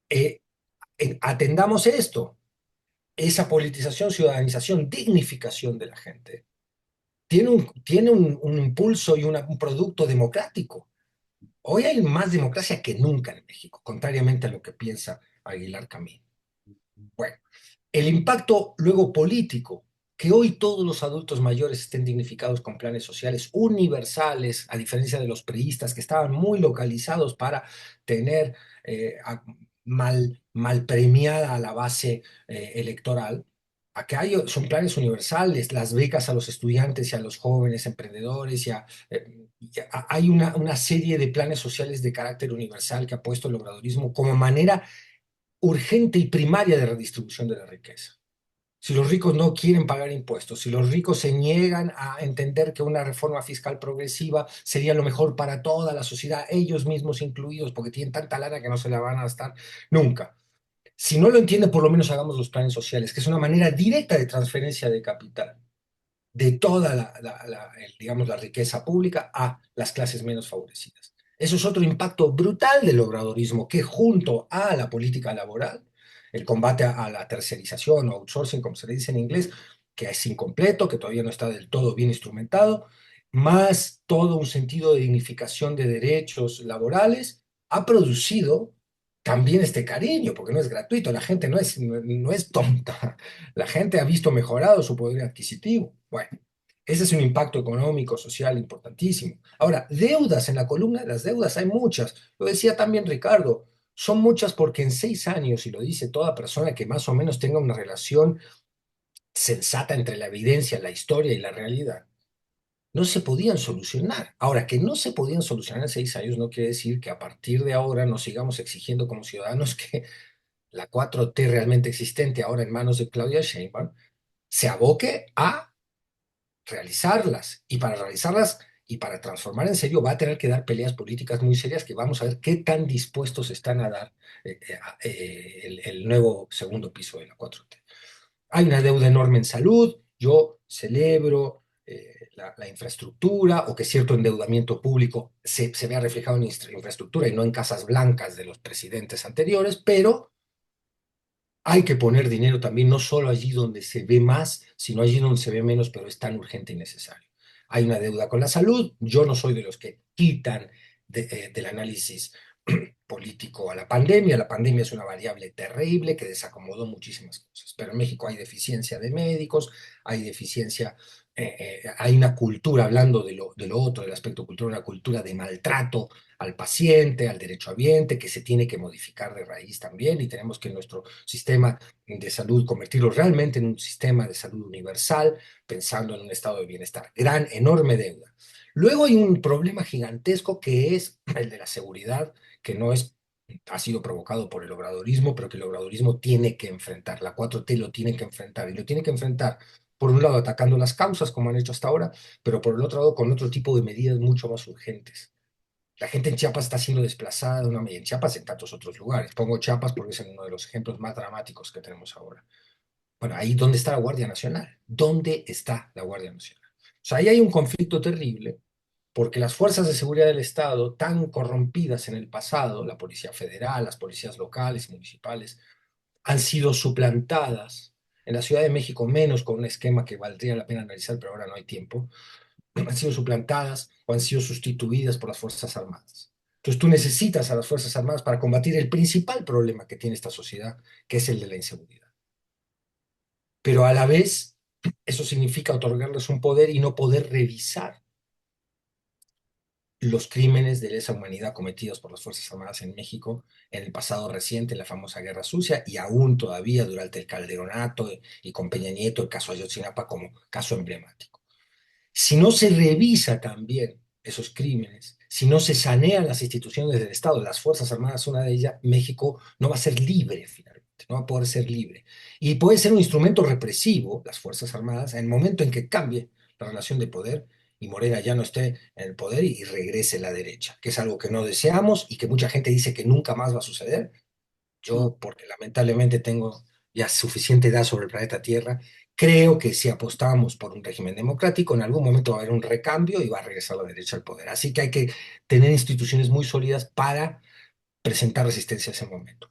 Eh, Atendamos esto, esa politización, ciudadanización, dignificación de la gente. Tiene un impulso y un producto democrático. Hoy hay más democracia que nunca en México, contrariamente a lo que piensa Aguilar Camín. Bueno, el impacto luego político, que hoy todos los adultos mayores estén dignificados con planes sociales universales, a diferencia de los priistas que estaban muy localizados para tener mal premiada a la base electoral. Acá son planes universales, las becas a los estudiantes y a los jóvenes emprendedores, hay una serie de planes sociales de carácter universal que ha puesto el obradorismo como manera urgente y primaria de redistribución de la riqueza. Si los ricos no quieren pagar impuestos, si los ricos se niegan a entender que una reforma fiscal progresiva sería lo mejor para toda la sociedad, ellos mismos incluidos, porque tienen tanta lana que no se la van a gastar nunca. Si no lo entienden, por lo menos hagamos los planes sociales, que es una manera directa de transferencia de capital de toda digamos, la riqueza pública a las clases menos favorecidas. Eso es otro impacto brutal del obradorismo, que junto a la política laboral, el combate a la tercerización o outsourcing, como se le dice en inglés, que es incompleto, que todavía no está del todo bien instrumentado, más todo un sentido de dignificación de derechos laborales, ha producido también este cariño, porque no es gratuito, la gente no es tonta, la gente ha visto mejorado su poder adquisitivo. Bueno, ese es un impacto económico, social importantísimo. Ahora, deudas en la columna de las deudas hay muchas. Lo decía también Ricardo, son muchas porque en 6 años, y lo dice toda persona que más o menos tenga una relación sensata entre la evidencia, la historia y la realidad, no se podían solucionar. Ahora, que no se podían solucionar en 6 años no quiere decir que a partir de ahora nos sigamos exigiendo como ciudadanos que la 4T realmente existente ahora en manos de Claudia Sheinbaum se aboque a realizarlas. Y para realizarlas y para transformar en serio va a tener que dar peleas políticas muy serias que vamos a ver qué tan dispuestos están a dar el nuevo segundo piso de la 4T. Hay una deuda enorme en salud. Yo celebro la infraestructura o que cierto endeudamiento público se vea reflejado en infraestructura y no en casas blancas de los presidentes anteriores, pero hay que poner dinero también, no solo allí donde se ve más, sino allí donde se ve menos, pero es tan urgente y necesario. Hay una deuda con la salud. Yo no soy de los que quitan del análisis político a la pandemia. La pandemia es una variable terrible que desacomodó muchísimas cosas, pero en México hay deficiencia de médicos, hay deficiencia, hay una cultura, hablando de lo otro, del aspecto cultural, una cultura de maltrato al paciente, al derechohabiente, que se tiene que modificar de raíz también, y tenemos que nuestro sistema de salud convertirlo realmente en un sistema de salud universal, pensando en un estado de bienestar. Gran, enorme deuda. Luego hay un problema gigantesco que es el de la seguridad, que no es, ha sido provocado por el obradorismo, pero que el obradorismo tiene que enfrentar. La 4T lo tiene que enfrentar, y lo tiene que enfrentar, por un lado, atacando las causas, como han hecho hasta ahora, pero por el otro lado, con otro tipo de medidas mucho más urgentes. La gente en Chiapas está siendo desplazada de una manera, en Chiapas y en tantos otros lugares. Pongo Chiapas porque es uno de los ejemplos más dramáticos que tenemos ahora. Bueno, ahí, ¿dónde está la Guardia Nacional? ¿Dónde está la Guardia Nacional? O sea, ahí hay un conflicto terrible porque las fuerzas de seguridad del Estado, tan corrompidas en el pasado, la Policía Federal, las policías locales y municipales, han sido suplantadas. En la Ciudad de México menos, con un esquema que valdría la pena analizar, pero ahora no hay tiempo, han sido suplantadas o han sido sustituidas por las Fuerzas Armadas. Entonces tú necesitas a las Fuerzas Armadas para combatir el principal problema que tiene esta sociedad, que es el de la inseguridad. Pero a la vez, eso significa otorgarles un poder y no poder revisar los crímenes de lesa humanidad cometidos por las Fuerzas Armadas en México en el pasado reciente, en la famosa Guerra Sucia, y aún todavía durante el Calderonato y con Peña Nieto, el caso Ayotzinapa como caso emblemático. Si no se revisa también esos crímenes, si no se sanean las instituciones del Estado, las Fuerzas Armadas, una de ellas, México no va a ser libre finalmente, no va a poder ser libre. Y puede ser un instrumento represivo, las Fuerzas Armadas, en el momento en que cambie la relación de poder y Morena ya no esté en el poder y regrese la derecha, que es algo que no deseamos y que mucha gente dice que nunca más va a suceder. Mm. Yo, porque lamentablemente tengo ya suficiente edad sobre el planeta Tierra, creo que si apostamos por un régimen democrático, en algún momento va a haber un recambio y va a regresar la derecha al poder. Así que hay que tener instituciones muy sólidas para presentar resistencia a ese momento.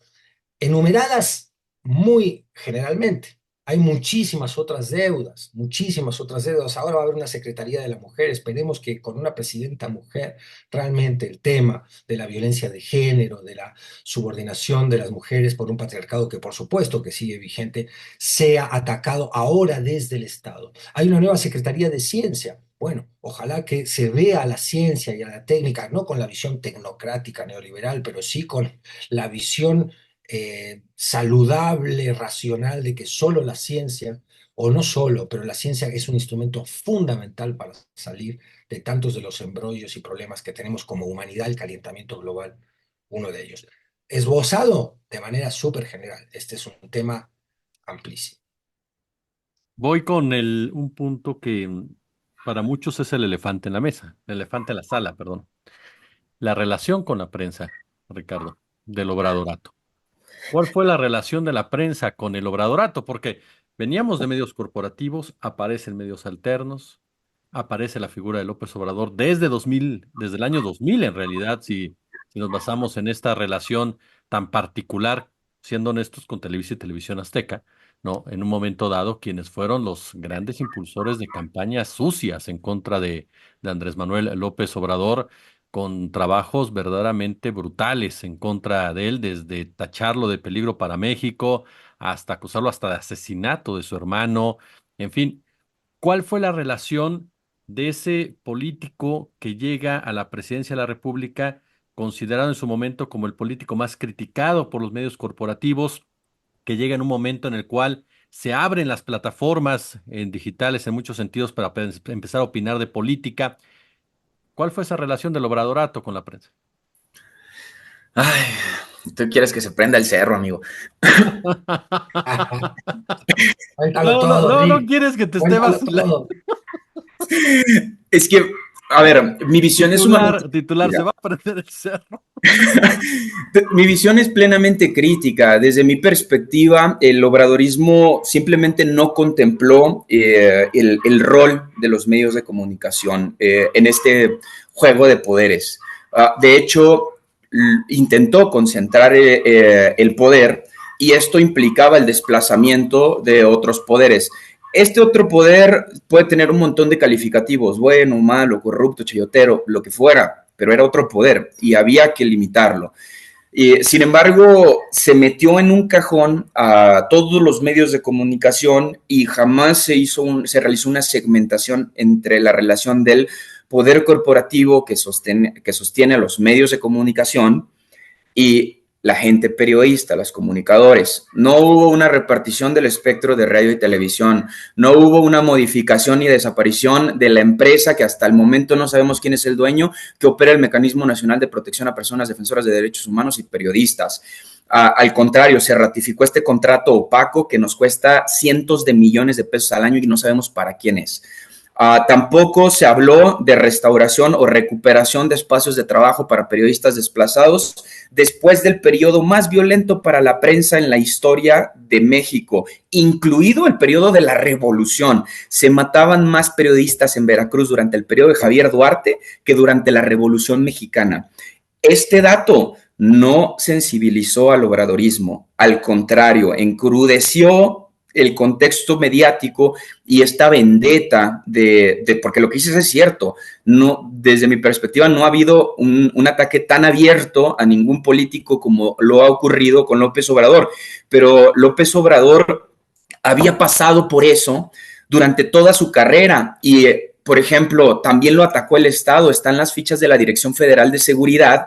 Enumeradas muy generalmente. Hay muchísimas otras deudas. Ahora va a haber una Secretaría de la Mujer. Esperemos que con una presidenta mujer realmente el tema de la violencia de género, de la subordinación de las mujeres por un patriarcado que por supuesto que sigue vigente, sea atacado ahora desde el Estado. Hay una nueva Secretaría de Ciencia. Bueno, ojalá que se vea a la ciencia y a la técnica, no con la visión tecnocrática neoliberal, pero sí con la visión saludable, racional, de que solo la ciencia, o no solo, pero la ciencia es un instrumento fundamental para salir de tantos de los embrollos y problemas que tenemos como humanidad, el calentamiento global, uno de ellos. Esbozado de manera súper general, este es un tema amplísimo. Voy con un punto que para muchos es el elefante en la mesa, el elefante en la sala, perdón. La relación con la prensa, Ricardo, del obradorato. ¿Cuál fue la relación de la prensa con el obradorato? Porque veníamos de medios corporativos, aparecen medios alternos, aparece la figura de López Obrador desde 2000, desde el año 2000 en realidad, si nos basamos en esta relación tan particular, siendo honestos, con Televisa y Televisión Azteca, ¿no? En un momento dado, quienes fueron los grandes impulsores de campañas sucias en contra de Andrés Manuel López Obrador, con trabajos verdaderamente brutales en contra de él, desde tacharlo de peligro para México hasta acusarlo hasta de asesinato de su hermano. En fin, ¿cuál fue la relación de ese político que llega a la presidencia de la República, considerado en su momento como el político más criticado por los medios corporativos, que llega en un momento en el cual se abren las plataformas en digitales en muchos sentidos para empezar a opinar de política. ¿Cuál fue esa relación del obradorato con la prensa? Ay, tú quieres que se prenda el cerro, amigo. Cuéntalo No, no, todo, no, no Rick. quieres que te esté Cuéntalo vacilando. todo. Es que, a ver, mi visión es sumamente Titular, se crítica. va a prender el cerro. Mi visión es plenamente crítica. Desde mi perspectiva, el obradorismo simplemente no contempló el rol de los medios de comunicación en este juego de poderes. De hecho, intentó concentrar el poder y esto implicaba el desplazamiento de otros poderes. Este otro poder puede tener un montón de calificativos, bueno, malo, corrupto, chayotero, lo que fuera, pero era otro poder y había que limitarlo. Sin embargo, se metió en un cajón a todos los medios de comunicación y jamás se realizó una segmentación entre la relación del poder corporativo que sostiene a los medios de comunicación y la gente periodista, los comunicadores. No hubo una repartición del espectro de radio y televisión, no hubo una modificación ni desaparición de la empresa, que hasta el momento no sabemos quién es el dueño, que opera el Mecanismo Nacional de Protección a Personas Defensoras de Derechos Humanos y Periodistas. Al contrario, se ratificó este contrato opaco que nos cuesta cientos de millones de pesos al año y no sabemos para quién es. Tampoco se habló de restauración o recuperación de espacios de trabajo para periodistas desplazados después del periodo más violento para la prensa en la historia de México, incluido el periodo de la Revolución. Se mataban más periodistas en Veracruz durante el periodo de Javier Duarte que durante la Revolución Mexicana. Este dato no sensibilizó al obradorismo, al contrario, encrudeció el contexto mediático y esta vendetta porque lo que dices es cierto, no, desde mi perspectiva no ha habido un ataque tan abierto a ningún político como lo ha ocurrido con López Obrador, pero López Obrador había pasado por eso durante toda su carrera y, por ejemplo, también lo atacó el Estado, están las fichas de la Dirección Federal de Seguridad,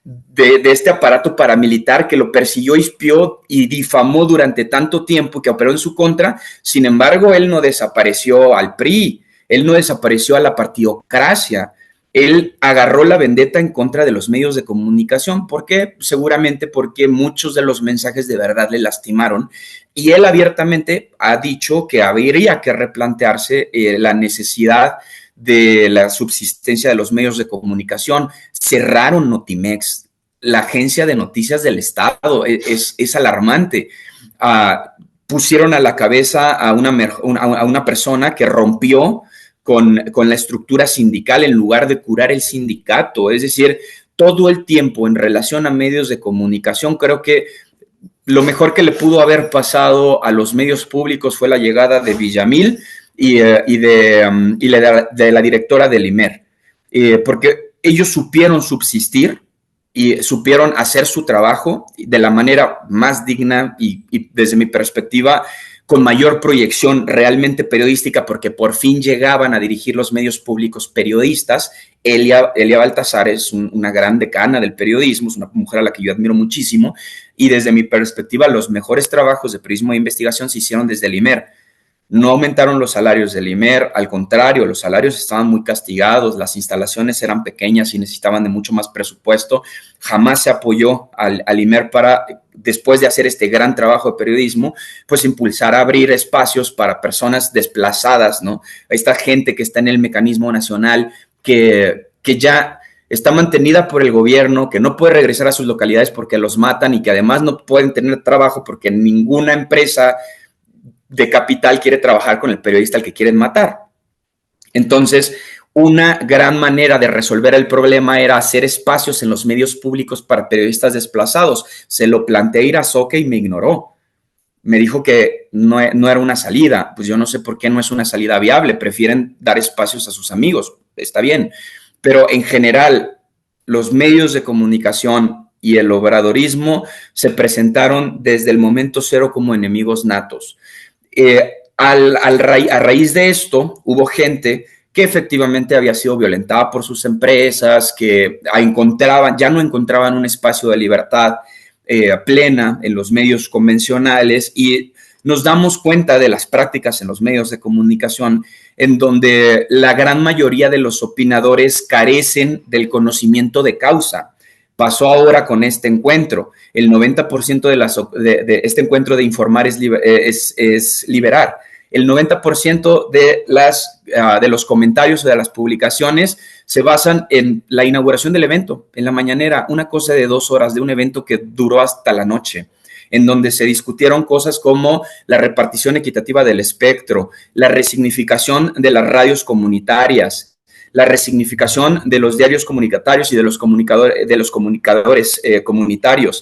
de este aparato paramilitar que lo persiguió, espió y difamó durante tanto tiempo, que operó en su contra. Sin embargo, él no desapareció al PRI, él no desapareció a la partidocracia, él agarró la vendetta en contra de los medios de comunicación. ¿Por qué? Seguramente porque muchos de los mensajes de verdad le lastimaron y él abiertamente ha dicho que habría que replantearse la necesidad de la subsistencia de los medios de comunicación. Cerraron Notimex, la agencia de noticias del Estado, es alarmante. Pusieron a la cabeza a una persona que rompió con la estructura sindical en lugar de curar el sindicato. Es decir, todo el tiempo en relación a medios de comunicación, creo que lo mejor que le pudo haber pasado a los medios públicos fue la llegada de Villamil y de la directora del IMER, porque ellos supieron subsistir y supieron hacer su trabajo de la manera más digna y desde mi perspectiva con mayor proyección realmente periodística, porque por fin llegaban a dirigir los medios públicos periodistas. Elia Baltasar es una gran decana del periodismo, es una mujer a la que yo admiro muchísimo, y desde mi perspectiva los mejores trabajos de periodismo de investigación se hicieron desde el IMER. No aumentaron los salarios del IMER, al contrario, los salarios estaban muy castigados, las instalaciones eran pequeñas y necesitaban de mucho más presupuesto. Jamás se apoyó al IMER para, después de hacer este gran trabajo de periodismo, pues impulsar a abrir espacios para personas desplazadas, ¿no? Esta gente que está en el mecanismo nacional, que ya está mantenida por el gobierno, que no puede regresar a sus localidades porque los matan y que además no pueden tener trabajo porque ninguna empresa de capital quiere trabajar con el periodista al que quieren matar. Entonces, una gran manera de resolver el problema era hacer espacios en los medios públicos para periodistas desplazados. Se lo planteé a Irazoque y me ignoró. Me dijo que no era una salida. Pues yo no sé por qué no es una salida viable. Prefieren dar espacios a sus amigos. Está bien. Pero en general, los medios de comunicación y el obradorismo se presentaron desde el momento cero como enemigos natos. A raíz de esto, hubo gente que efectivamente había sido violentada por sus empresas, que ya no encontraban un espacio de libertad plena en los medios convencionales y nos damos cuenta de las prácticas en los medios de comunicación en donde la gran mayoría de los opinadores carecen del conocimiento de causa. Pasó ahora con este encuentro. El 90% de este encuentro de informar es liberar. El 90% de los comentarios o de las publicaciones se basan en la inauguración del evento, en la mañanera, una cosa de 2 horas de un evento que duró hasta la noche, en donde se discutieron cosas como la repartición equitativa del espectro, la resignificación de las radios comunitarias, la resignificación de los diarios comunitarios y de los comunicadores comunitarios,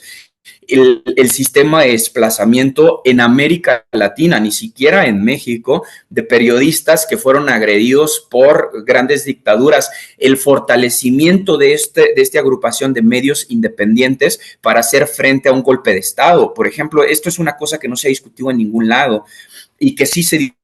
el sistema de desplazamiento en América Latina, ni siquiera en México, de periodistas que fueron agredidos por grandes dictaduras, el fortalecimiento de esta agrupación de medios independientes para hacer frente a un golpe de Estado. Por ejemplo, esto es una cosa que no se ha discutido en ningún lado y que sí se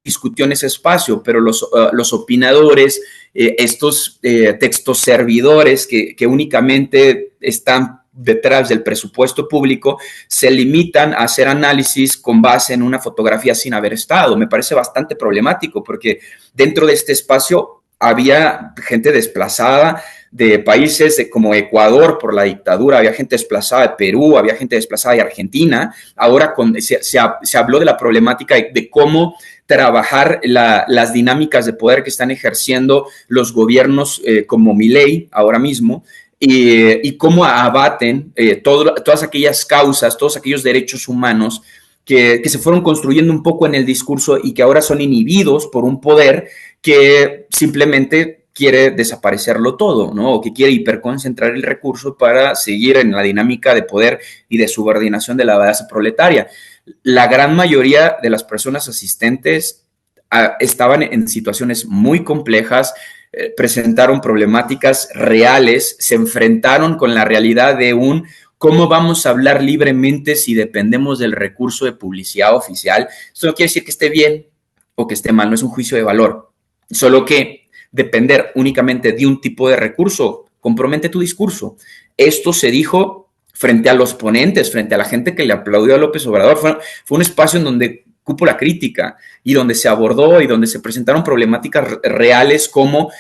discutió en ese espacio, pero los opinadores, estos textos servidores que únicamente están detrás del presupuesto público, se limitan a hacer análisis con base en una fotografía sin haber estado. Me parece bastante problemático porque dentro de este espacio había gente desplazada de países como Ecuador por la dictadura, había gente desplazada de Perú, había gente desplazada de Argentina. Ahora se habló de la problemática de cómo trabajar las dinámicas de poder que están ejerciendo los gobiernos como Milei ahora mismo, y cómo abaten todas aquellas causas, todos aquellos derechos humanos que se fueron construyendo un poco en el discurso y que ahora son inhibidos por un poder que simplemente quiere desaparecerlo todo, ¿no? O que quiere hiperconcentrar el recurso para seguir en la dinámica de poder y de subordinación de la base proletaria. La gran mayoría de las personas asistentes estaban en situaciones muy complejas, presentaron problemáticas reales, se enfrentaron con la realidad de cómo vamos a hablar libremente si dependemos del recurso de publicidad oficial. Esto no quiere decir que esté bien o que esté mal, no es un juicio de valor, solo que depender únicamente de un tipo de recurso compromete tu discurso. Esto se dijo frente a los ponentes, frente a la gente que le aplaudió a López Obrador. Fue un espacio en donde cupo la crítica y donde se abordó y donde se presentaron problemáticas reales como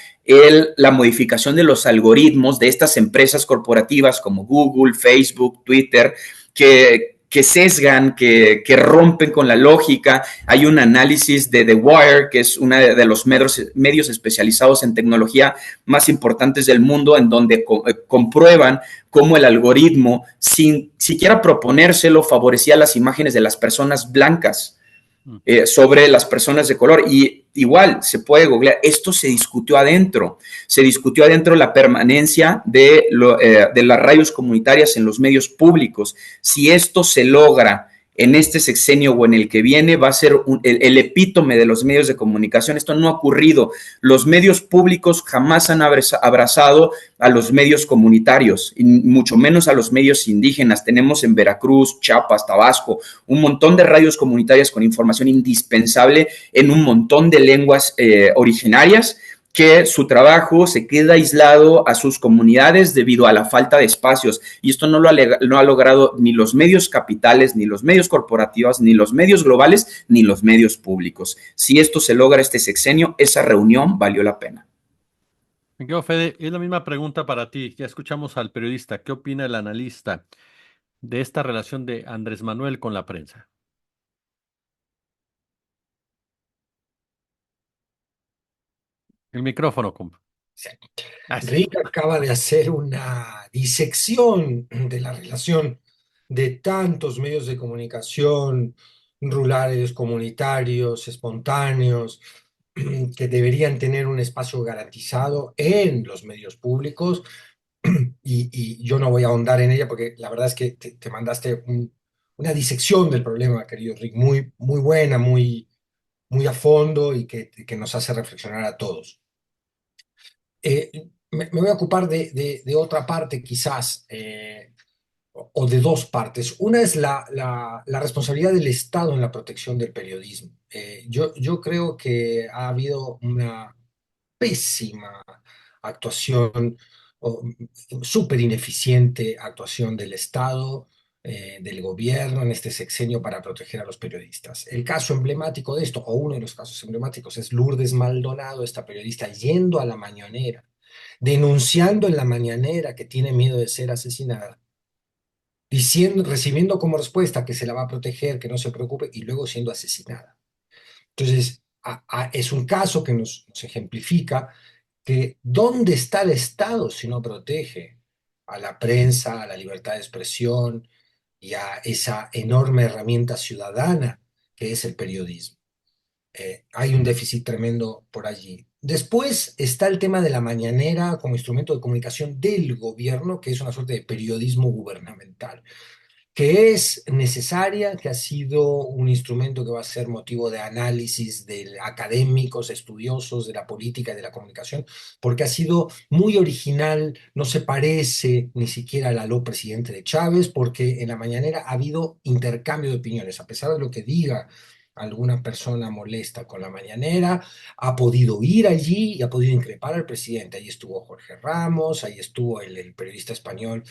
la modificación de los algoritmos de estas empresas corporativas como Google, Facebook, Twitter, que sesgan, que rompen con la lógica. Hay un análisis de The Wire, que es uno de los medios especializados en tecnología más importantes del mundo, en donde comprueban cómo el algoritmo, sin siquiera proponérselo, favorecía las imágenes de las personas blancas sobre las personas de color. Y igual se puede googlear, esto se discutió adentro la permanencia de las radios comunitarias en los medios públicos. Si esto se logra en este sexenio o en el que viene, va a ser el epítome de los medios de comunicación. Esto no ha ocurrido. Los medios públicos jamás han abrazado a los medios comunitarios, y mucho menos a los medios indígenas. Tenemos en Veracruz, Chiapas, Tabasco, un montón de radios comunitarias con información indispensable en un montón de lenguas originarias, que su trabajo se queda aislado a sus comunidades debido a la falta de espacios. Y esto no lo ha logrado ni los medios capitales, ni los medios corporativos, ni los medios globales, ni los medios públicos. Si esto se logra este sexenio, esa reunión valió la pena. Me quedo, Fede, es la misma pregunta para ti. Ya escuchamos al periodista. ¿Qué opina el analista de esta relación de Andrés Manuel con la prensa? El micrófono, compa. Sí. Así. Rick acaba de hacer una disección de la relación de tantos medios de comunicación rurales, comunitarios, espontáneos, que deberían tener un espacio garantizado en los medios públicos. Y yo no voy a ahondar en ella porque la verdad es que te mandaste una disección del problema, querido Rick, muy, muy buena, muy, muy a fondo y que nos hace reflexionar a todos. Me voy a ocupar de otra parte quizás, o de dos partes. Una es la responsabilidad del Estado en la protección del periodismo. Yo creo que ha habido una pésima actuación, súper ineficiente actuación del Estado del gobierno en este sexenio para proteger a los periodistas. El caso emblemático de esto, o uno de los casos emblemáticos, es Lourdes Maldonado, esta periodista yendo a la mañanera, denunciando en la mañanera que tiene miedo de ser asesinada, diciendo, recibiendo como respuesta que se la va a proteger, que no se preocupe, y luego siendo asesinada. Entonces, es un caso que nos ejemplifica que ¿dónde está el Estado si no protege a la prensa, a la libertad de expresión y a esa enorme herramienta ciudadana que es el periodismo? Hay un déficit tremendo por allí. Después está el tema de la mañanera como instrumento de comunicación del gobierno, que es una suerte de periodismo gubernamental, que es necesaria, que ha sido un instrumento que va a ser motivo de análisis de académicos, estudiosos de la política y de la comunicación, porque ha sido muy original, no se parece ni siquiera al aló presidente de Chávez, porque en la mañanera ha habido intercambio de opiniones, a pesar de lo que diga alguna persona molesta con la mañanera, ha podido ir allí y ha podido increpar al presidente. Ahí estuvo Jorge Ramos, ahí estuvo el periodista español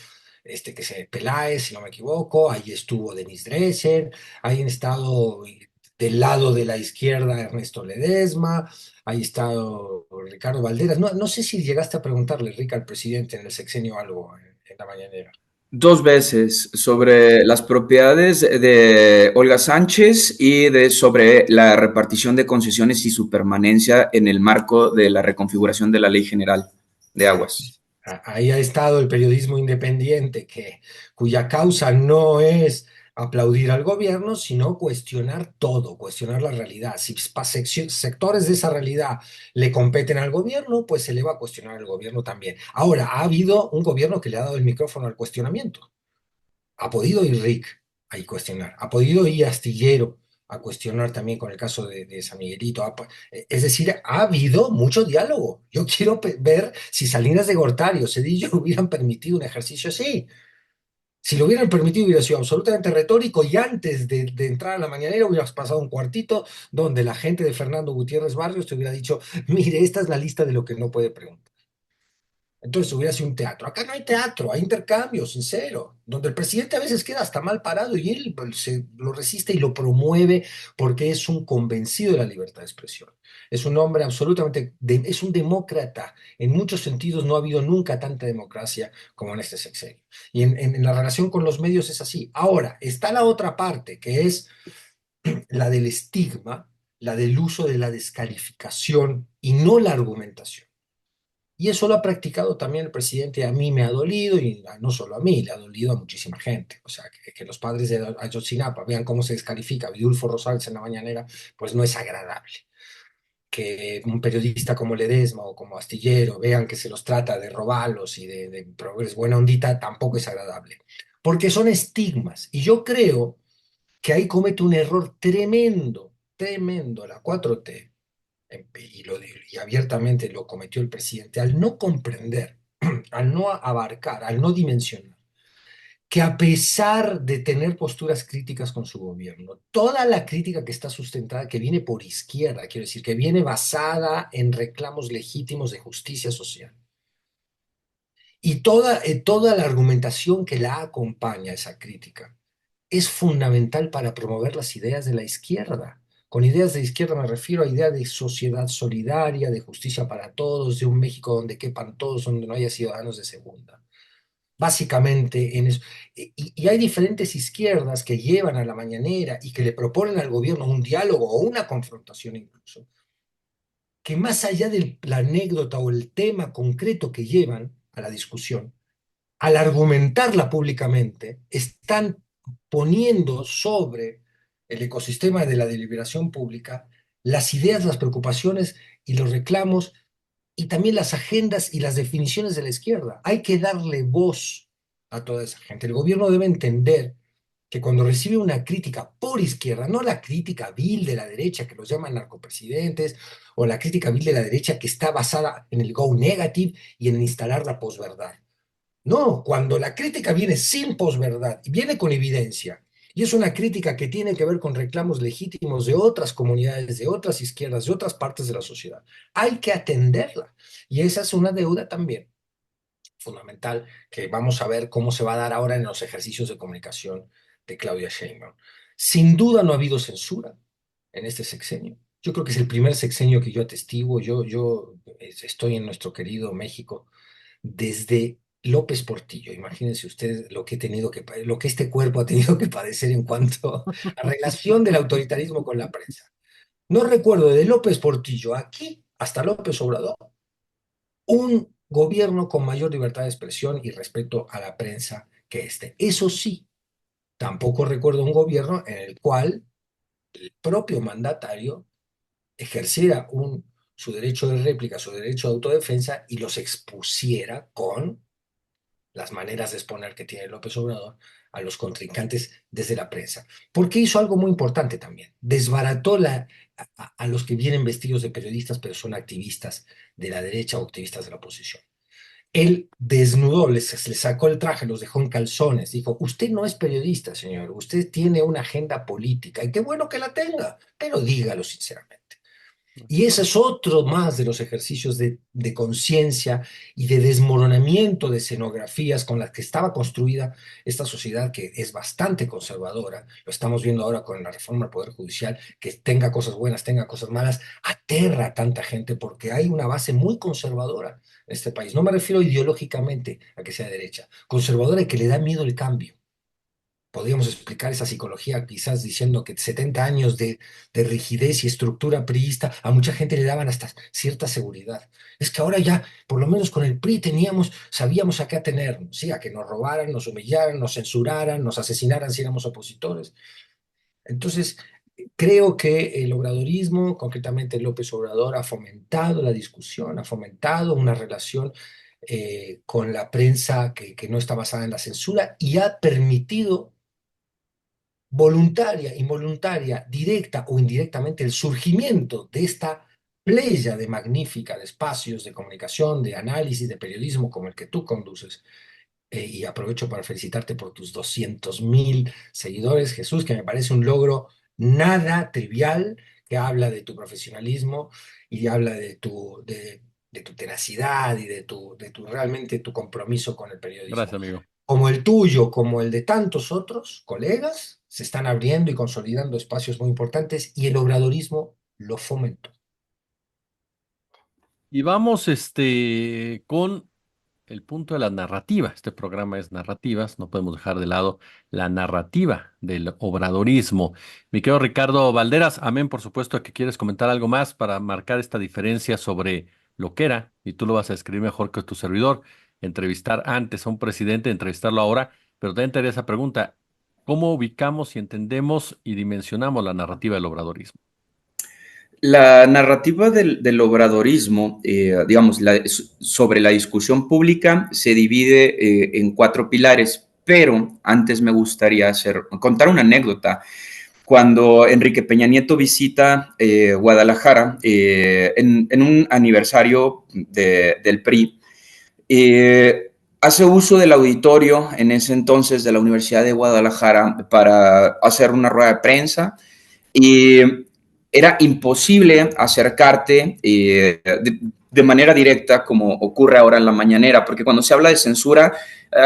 que se Peláez, si no me equivoco, ahí estuvo Denis Dresser, ahí han estado del lado de la izquierda Ernesto Ledesma, ahí ha estado Ricardo Valderas. No, no sé si llegaste a preguntarle, Rica, al presidente en el sexenio algo en la mañanera. Dos veces sobre las propiedades de Olga Sánchez y sobre la repartición de concesiones y su permanencia en el marco de la reconfiguración de la Ley General de Aguas. Ahí ha estado el periodismo independiente, cuya causa no es aplaudir al gobierno, sino cuestionar todo, cuestionar la realidad. Si sectores de esa realidad le competen al gobierno, pues se le va a cuestionar al gobierno también. Ahora, ha habido un gobierno que le ha dado el micrófono al cuestionamiento. Ha podido ir Rick a cuestionar, ha podido ir Astillero a cuestionar también con el caso de San Miguelito. Es decir, ha habido mucho diálogo. Yo quiero ver si Salinas de Gortari o Cedillo hubieran permitido un ejercicio así. Si lo hubieran permitido, hubiera sido absolutamente retórico y antes de entrar a la mañanera hubieras pasado un cuartito donde la gente de Fernando Gutiérrez Barrios te hubiera dicho, mire, esta es la lista de lo que no puede preguntar. Entonces hubiera sido un teatro. Acá no hay teatro, hay intercambio sincero, donde el presidente a veces queda hasta mal parado y él se lo resiste y lo promueve porque es un convencido de la libertad de expresión. Es un hombre absolutamente, es un demócrata. En muchos sentidos no ha habido nunca tanta democracia como en este sexenio. Y en la relación con los medios es así. Ahora, está la otra parte, que es la del estigma, la del uso de la descalificación y no la argumentación. Y eso lo ha practicado también el presidente. A mí me ha dolido, y no solo a mí, le ha dolido a muchísima gente. O sea, que los padres de Ayotzinapa vean cómo se descalifica a Vidulfo Rosales en la mañanera, pues no es agradable. Que un periodista como Ledesma o como Astillero vean que se los trata de robalos y de progres buena ondita, tampoco es agradable. Porque son estigmas. Y yo creo que ahí comete un error tremendo, tremendo la 4T y abiertamente lo cometió el presidente, al no comprender, al no abarcar, al no dimensionar, que a pesar de tener posturas críticas con su gobierno, toda la crítica que está sustentada, que viene por izquierda, quiero decir, que viene basada en reclamos legítimos de justicia social, y toda la argumentación que la acompaña a esa crítica, es fundamental para promover las ideas de la izquierda. Con ideas de izquierda me refiero a ideas de sociedad solidaria, de justicia para todos, de un México donde quepan todos, donde no haya ciudadanos de segunda. Básicamente en eso. Y hay diferentes izquierdas que llevan a la mañanera y que le proponen al gobierno un diálogo o una confrontación incluso, que más allá de la anécdota o el tema concreto que llevan a la discusión, al argumentarla públicamente, están poniendo sobre el ecosistema de la deliberación pública las ideas, las preocupaciones y los reclamos y también las agendas y las definiciones de la izquierda. Hay que darle voz a toda esa gente. El gobierno debe entender que cuando recibe una crítica por izquierda, no la crítica vil de la derecha que los llaman narcopresidentes, o la crítica vil de la derecha que está basada en el go negative y en instalar la posverdad. No, cuando la crítica viene sin posverdad y viene con evidencia, y es una crítica que tiene que ver con reclamos legítimos de otras comunidades, de otras izquierdas, de otras partes de la sociedad, hay que atenderla. Y esa es una deuda también fundamental que vamos a ver cómo se va a dar ahora en los ejercicios de comunicación de Claudia Sheinbaum. Sin duda no ha habido censura en este sexenio. Yo creo que es el primer sexenio que yo atestiguo. Yo estoy en nuestro querido México desde López Portillo. Imagínense ustedes lo que he tenido lo que este cuerpo ha tenido que padecer en cuanto a relación del autoritarismo con la prensa. No recuerdo de López Portillo aquí hasta López Obrador un gobierno con mayor libertad de expresión y respeto a la prensa que este. Eso sí, tampoco recuerdo un gobierno en el cual el propio mandatario ejerciera su derecho de réplica, su derecho de autodefensa y los expusiera con las maneras de exponer que tiene López Obrador a los contrincantes desde la prensa. Porque hizo algo muy importante también. Desbarató a los que vienen vestidos de periodistas, pero son activistas de la derecha o activistas de la oposición. Él desnudó, les sacó el traje, los dejó en calzones, dijo, usted no es periodista, señor, usted tiene una agenda política, y qué bueno que la tenga, pero dígalo sinceramente. Y ese es otro más de los ejercicios de conciencia y de desmoronamiento de escenografías con las que estaba construida esta sociedad que es bastante conservadora. Lo estamos viendo ahora con la reforma del Poder Judicial, que tenga cosas buenas, tenga cosas malas, aterra a tanta gente porque hay una base muy conservadora en este país. No me refiero ideológicamente a que sea derecha, conservadora y que le da miedo el cambio. Podríamos explicar esa psicología quizás diciendo que 70 años de rigidez y estructura priista a mucha gente le daban hasta cierta seguridad. Es que ahora ya, por lo menos con el PRI sabíamos a qué atenernos, ¿sí? A que nos robaran, nos humillaran, nos censuraran, nos asesinaran si éramos opositores. Entonces, creo que el obradorismo, concretamente López Obrador, ha fomentado la discusión, ha fomentado una relación con la prensa que no está basada en la censura y ha permitido voluntaria, involuntaria, directa o indirectamente, el surgimiento de esta playa de magnífica de espacios de comunicación, de análisis, de periodismo como el que tú conduces. Y aprovecho para felicitarte por tus 200.000 seguidores, Jesús, que me parece un logro nada trivial, que habla de tu profesionalismo y habla de tu tenacidad y de realmente tu compromiso con el Gracias, periodismo amigo. como el tuyo, como el de tantos otros colegas, se están abriendo y consolidando espacios muy importantes y el obradorismo lo fomentó. Y vamos con el punto de la narrativa. Este programa es narrativas, no podemos dejar de lado la narrativa del obradorismo. Mi querido Ricardo Valderas, amén, por supuesto que quieres comentar algo más para marcar esta diferencia sobre lo que era, y tú lo vas a escribir mejor que tu servidor, entrevistar antes a un presidente, entrevistarlo ahora, pero también te haría esa pregunta, ¿cómo ubicamos y entendemos y dimensionamos la narrativa del obradorismo? La narrativa del obradorismo, digamos, sobre la discusión pública se divide en 4 pilares, pero antes me gustaría contar una anécdota. Cuando Enrique Peña Nieto visita Guadalajara en un aniversario del PRI, hace uso del auditorio en ese entonces de la Universidad de Guadalajara para hacer una rueda de prensa y era imposible acercarte de manera directa como ocurre ahora en la mañanera, porque cuando se habla de censura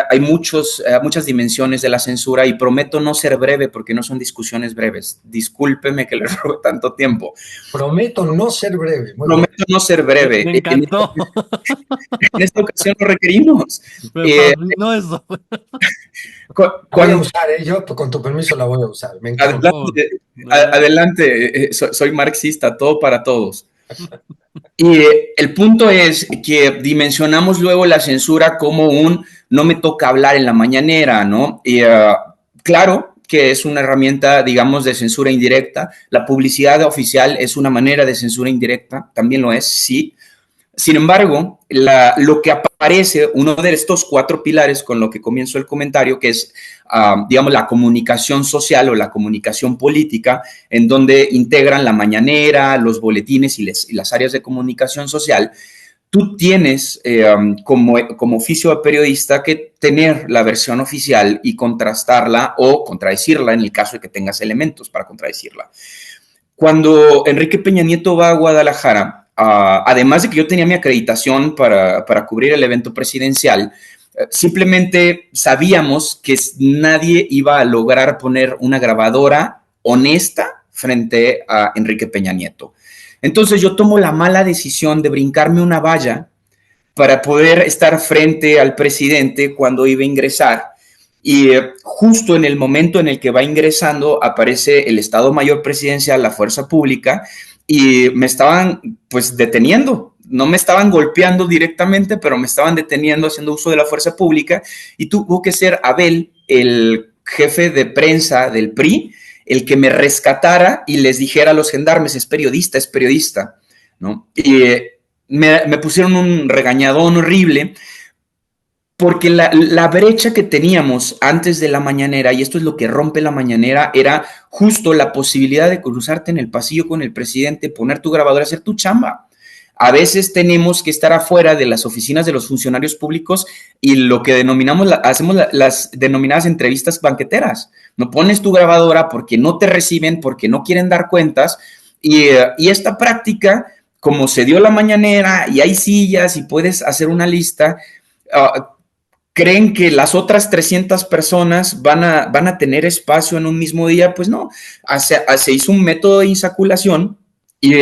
hay muchas dimensiones de la censura y prometo no ser breve porque no son discusiones breves. Discúlpeme que le robe tanto tiempo. Prometo no ser breve. Prometo no ser breve. Me encantó. En esta ocasión lo requerimos. Me fascinó eso. Voy a usar, yo con tu permiso la voy a usar. Me encanta. Adelante, soy marxista, todo para todos. Y el punto es que dimensionamos luego la censura como no me toca hablar en la mañanera, ¿no? Y claro que es una herramienta, digamos, de censura indirecta. La publicidad oficial es una manera de censura indirecta, también lo es, sí. Sin embargo, lo que aparece, uno de estos 4 pilares con lo que comienzo el comentario, que es, digamos, la comunicación social o la comunicación política, en donde integran la mañanera, los boletines y las áreas de comunicación social, tú tienes como oficio de periodista que tener la versión oficial y contrastarla o contradecirla en el caso de que tengas elementos para contradecirla. Cuando Enrique Peña Nieto va a Guadalajara, además de que yo tenía mi acreditación para cubrir el evento presidencial, simplemente sabíamos que nadie iba a lograr poner una grabadora honesta frente a Enrique Peña Nieto. Entonces yo tomo la mala decisión de brincarme una valla para poder estar frente al presidente cuando iba a ingresar. Y justo en el momento en el que va ingresando aparece el Estado Mayor Presidencial, la Fuerza Pública, y me estaban pues deteniendo. No me estaban golpeando directamente, pero me estaban deteniendo haciendo uso de la fuerza pública, y tuvo que ser Abel, el jefe de prensa del PRI, el que me rescatara y les dijera a los gendarmes, es periodista, ¿no? Y me pusieron un regañadón horrible, porque la brecha que teníamos antes de la mañanera, y esto es lo que rompe la mañanera, era justo la posibilidad de cruzarte en el pasillo con el presidente, poner tu grabadora, hacer tu chamba. A veces tenemos que estar afuera de las oficinas de los funcionarios públicos y lo que hacemos las denominadas entrevistas banqueteras. No pones tu grabadora porque no te reciben, porque no quieren dar cuentas, y esta práctica, como se dio la mañanera y hay sillas y puedes hacer una lista, creen que las otras 300 personas van a tener espacio en un mismo día. Pues no, se hizo un método de insaculación y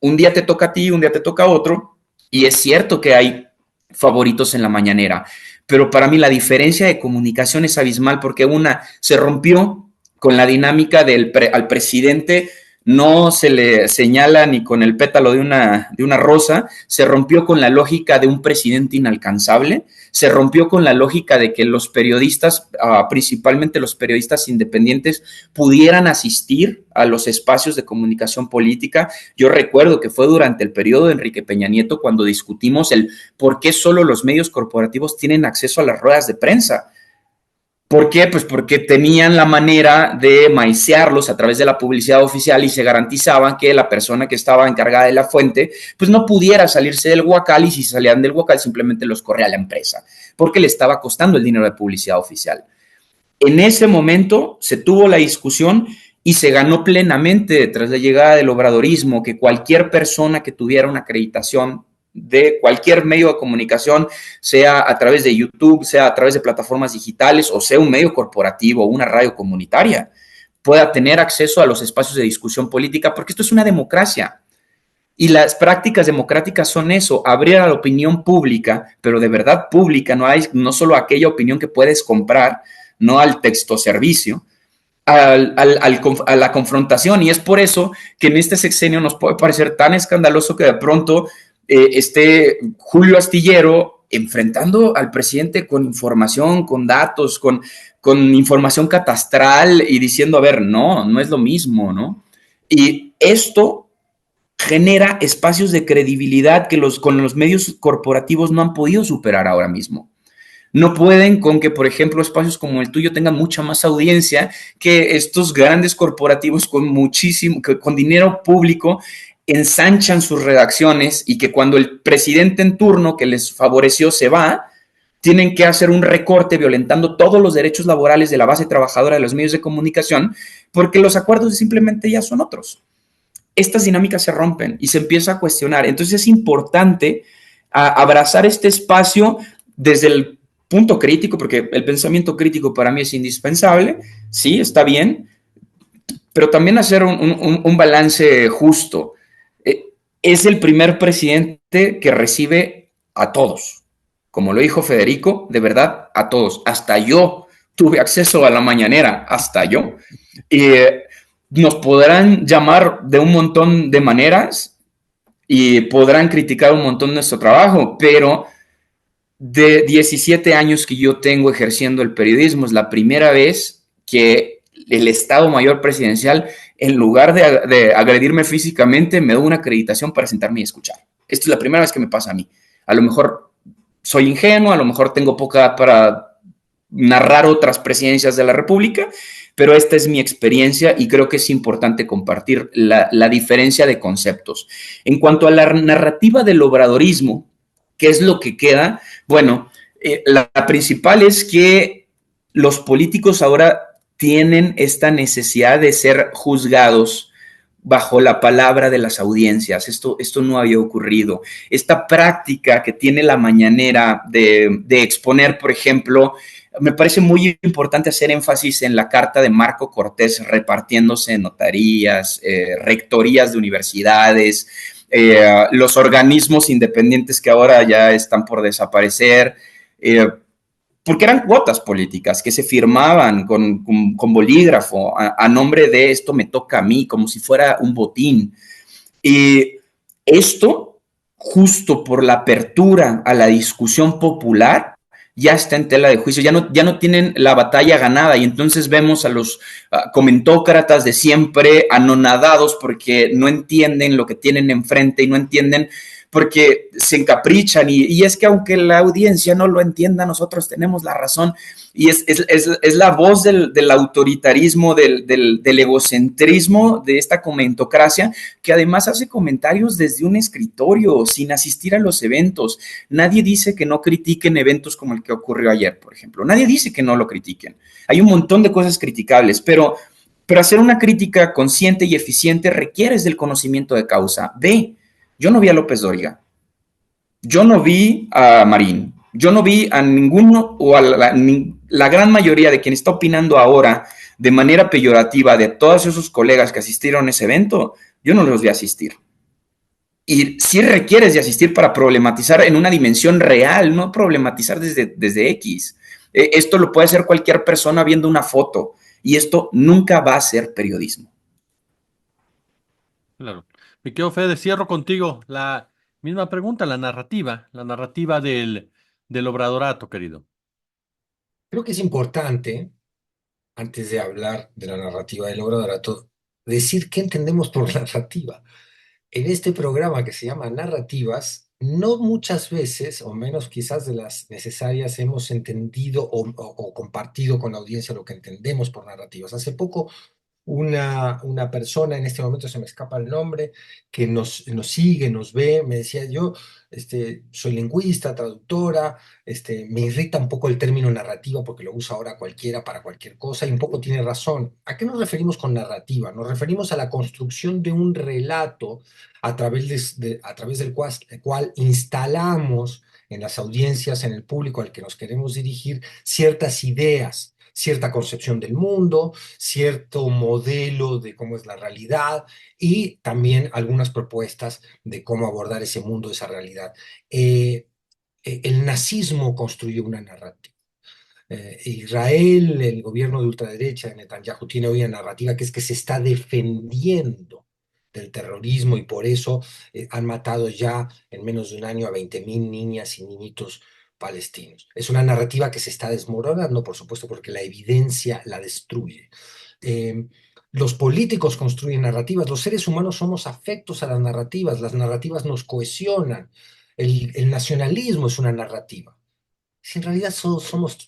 un día te toca a ti, un día te toca a otro, y es cierto que hay favoritos en la mañanera, pero para mí la diferencia de comunicación es abismal, porque una se rompió con la dinámica al presidente no se le señala ni con el pétalo de una rosa, se rompió con la lógica de un presidente inalcanzable, se rompió con la lógica de que los periodistas, principalmente los periodistas independientes, pudieran asistir a los espacios de comunicación política. Yo recuerdo que fue durante el periodo de Enrique Peña Nieto cuando discutimos el por qué solo los medios corporativos tienen acceso a las ruedas de prensa. ¿Por qué? Pues porque tenían la manera de maicearlos a través de la publicidad oficial y se garantizaban que la persona que estaba encargada de la fuente pues no pudiera salirse del huacal, y si salían del huacal simplemente los corría a la empresa porque le estaba costando el dinero de publicidad oficial. En ese momento se tuvo la discusión y se ganó plenamente tras la llegada del obradorismo que cualquier persona que tuviera una acreditación de cualquier medio de comunicación, sea a través de YouTube, sea a través de plataformas digitales o sea un medio corporativo o una radio comunitaria, pueda tener acceso a los espacios de discusión política, porque esto es una democracia. Y las prácticas democráticas son eso, abrir a la opinión pública, pero de verdad pública, no solo aquella opinión que puedes comprar, no al texto servicio, a la confrontación. Y es por eso que en este sexenio nos puede parecer tan escandaloso que de pronto esté Julio Astillero enfrentando al presidente con información, con datos, con información catastral y diciendo, a ver, no es lo mismo, ¿no? Y esto genera espacios de credibilidad que con los medios corporativos no han podido superar ahora mismo. No pueden con que, por ejemplo, espacios como el tuyo tengan mucha más audiencia que estos grandes corporativos con dinero público ensanchan sus redacciones, y que cuando el presidente en turno que les favoreció se va, tienen que hacer un recorte violentando todos los derechos laborales de la base trabajadora de los medios de comunicación, porque los acuerdos simplemente ya son otros. Estas dinámicas se rompen y se empieza a cuestionar. Entonces es importante abrazar este espacio desde el punto crítico, porque el pensamiento crítico para mí es indispensable, sí, está bien, pero también hacer un balance justo. Es el primer presidente que recibe a todos. Como lo dijo Federico, de verdad, a todos. Hasta yo tuve acceso a la mañanera, hasta yo. Nos podrán llamar de un montón de maneras y podrán criticar un montón nuestro trabajo, pero de 17 años que yo tengo ejerciendo el periodismo, es la primera vez que el Estado Mayor Presidencial, en lugar de agredirme físicamente, me da una acreditación para sentarme y escuchar. Esto es la primera vez que me pasa a mí. A lo mejor soy ingenuo, a lo mejor tengo poca edad para narrar otras presidencias de la República, pero esta es mi experiencia y creo que es importante compartir la diferencia de conceptos. En cuanto a la narrativa del obradorismo, ¿qué es lo que queda? Bueno, la principal es que los políticos ahora tienen esta necesidad de ser juzgados bajo la palabra de las audiencias. Esto no había ocurrido. Esta práctica que tiene la mañanera de exponer, por ejemplo, me parece muy importante hacer énfasis en la carta de Marco Cortés repartiéndose en notarías, rectorías de universidades, los organismos independientes que ahora ya están por desaparecer, porque eran cuotas políticas que se firmaban con bolígrafo a nombre de esto me toca a mí, como si fuera un botín. Y esto, justo por la apertura a la discusión popular, ya está en tela de juicio, ya no tienen la batalla ganada y entonces vemos a los comentócratas de siempre anonadados porque no entienden lo que tienen enfrente y no entienden porque se encaprichan y es que aunque la audiencia no lo entienda, nosotros tenemos la razón y es la voz del autoritarismo, del egocentrismo de esta comentocracia que además hace comentarios desde un escritorio sin asistir a los eventos. Nadie dice que no critiquen eventos como el que ocurrió ayer, por ejemplo. Nadie dice que no lo critiquen. Hay un montón de cosas criticables, pero hacer una crítica consciente y eficiente requiere del conocimiento de causa. Yo no vi a López Dóriga, yo no vi a Marín, yo no vi a ninguno o a la gran mayoría de quien está opinando ahora de manera peyorativa de todos esos colegas que asistieron a ese evento, yo no los vi asistir. Y sí requieres de asistir para problematizar en una dimensión real, no problematizar desde X. Esto lo puede hacer cualquier persona viendo una foto y esto nunca va a ser periodismo. Claro. Me quedo, Fede, cierro contigo la misma pregunta, la narrativa del obradorato, querido. Creo que es importante, antes de hablar de la narrativa del Obradorato, decir qué entendemos por narrativa. En este programa que se llama Narrativas, no muchas veces, o menos quizás de las necesarias, hemos entendido o compartido con la audiencia lo que entendemos por narrativas. Hace poco una persona, en este momento se me escapa el nombre, que nos sigue, nos ve, me decía yo, soy lingüista, traductora, me irrita un poco el término narrativa porque lo usa ahora cualquiera para cualquier cosa y un poco tiene razón. ¿A qué nos referimos con narrativa? Nos referimos a la construcción de un relato a través del cual instalamos en las audiencias, en el público al que nos queremos dirigir, ciertas ideas, cierta concepción del mundo, cierto modelo de cómo es la realidad y también algunas propuestas de cómo abordar ese mundo, esa realidad. El nazismo construyó una narrativa. Israel, el gobierno de ultraderecha de Netanyahu, tiene hoy una narrativa que es que se está defendiendo del terrorismo y por eso han matado ya en menos de un año a 20.000 niñas y niñitos palestinos. Es una narrativa que se está desmoronando, por supuesto, porque la evidencia la destruye. Eh, los políticos construyen narrativas, los seres humanos somos afectos a las narrativas nos cohesionan. El nacionalismo es una narrativa. Si en realidad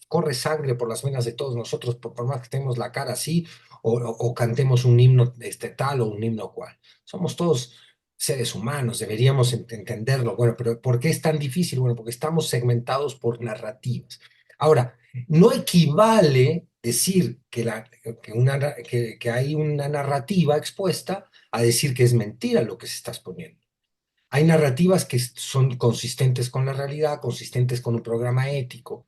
corre sangre por las venas de todos nosotros, por más que tengamos la cara así, o cantemos un himno tal o un himno cual. Somos todos seres humanos, deberíamos entenderlo. Bueno, pero ¿por qué es tan difícil? Bueno, porque estamos segmentados por narrativas. Ahora, no equivale decir que hay una narrativa expuesta a decir que es mentira lo que se está exponiendo. Hay narrativas que son consistentes con la realidad, consistentes con un programa ético.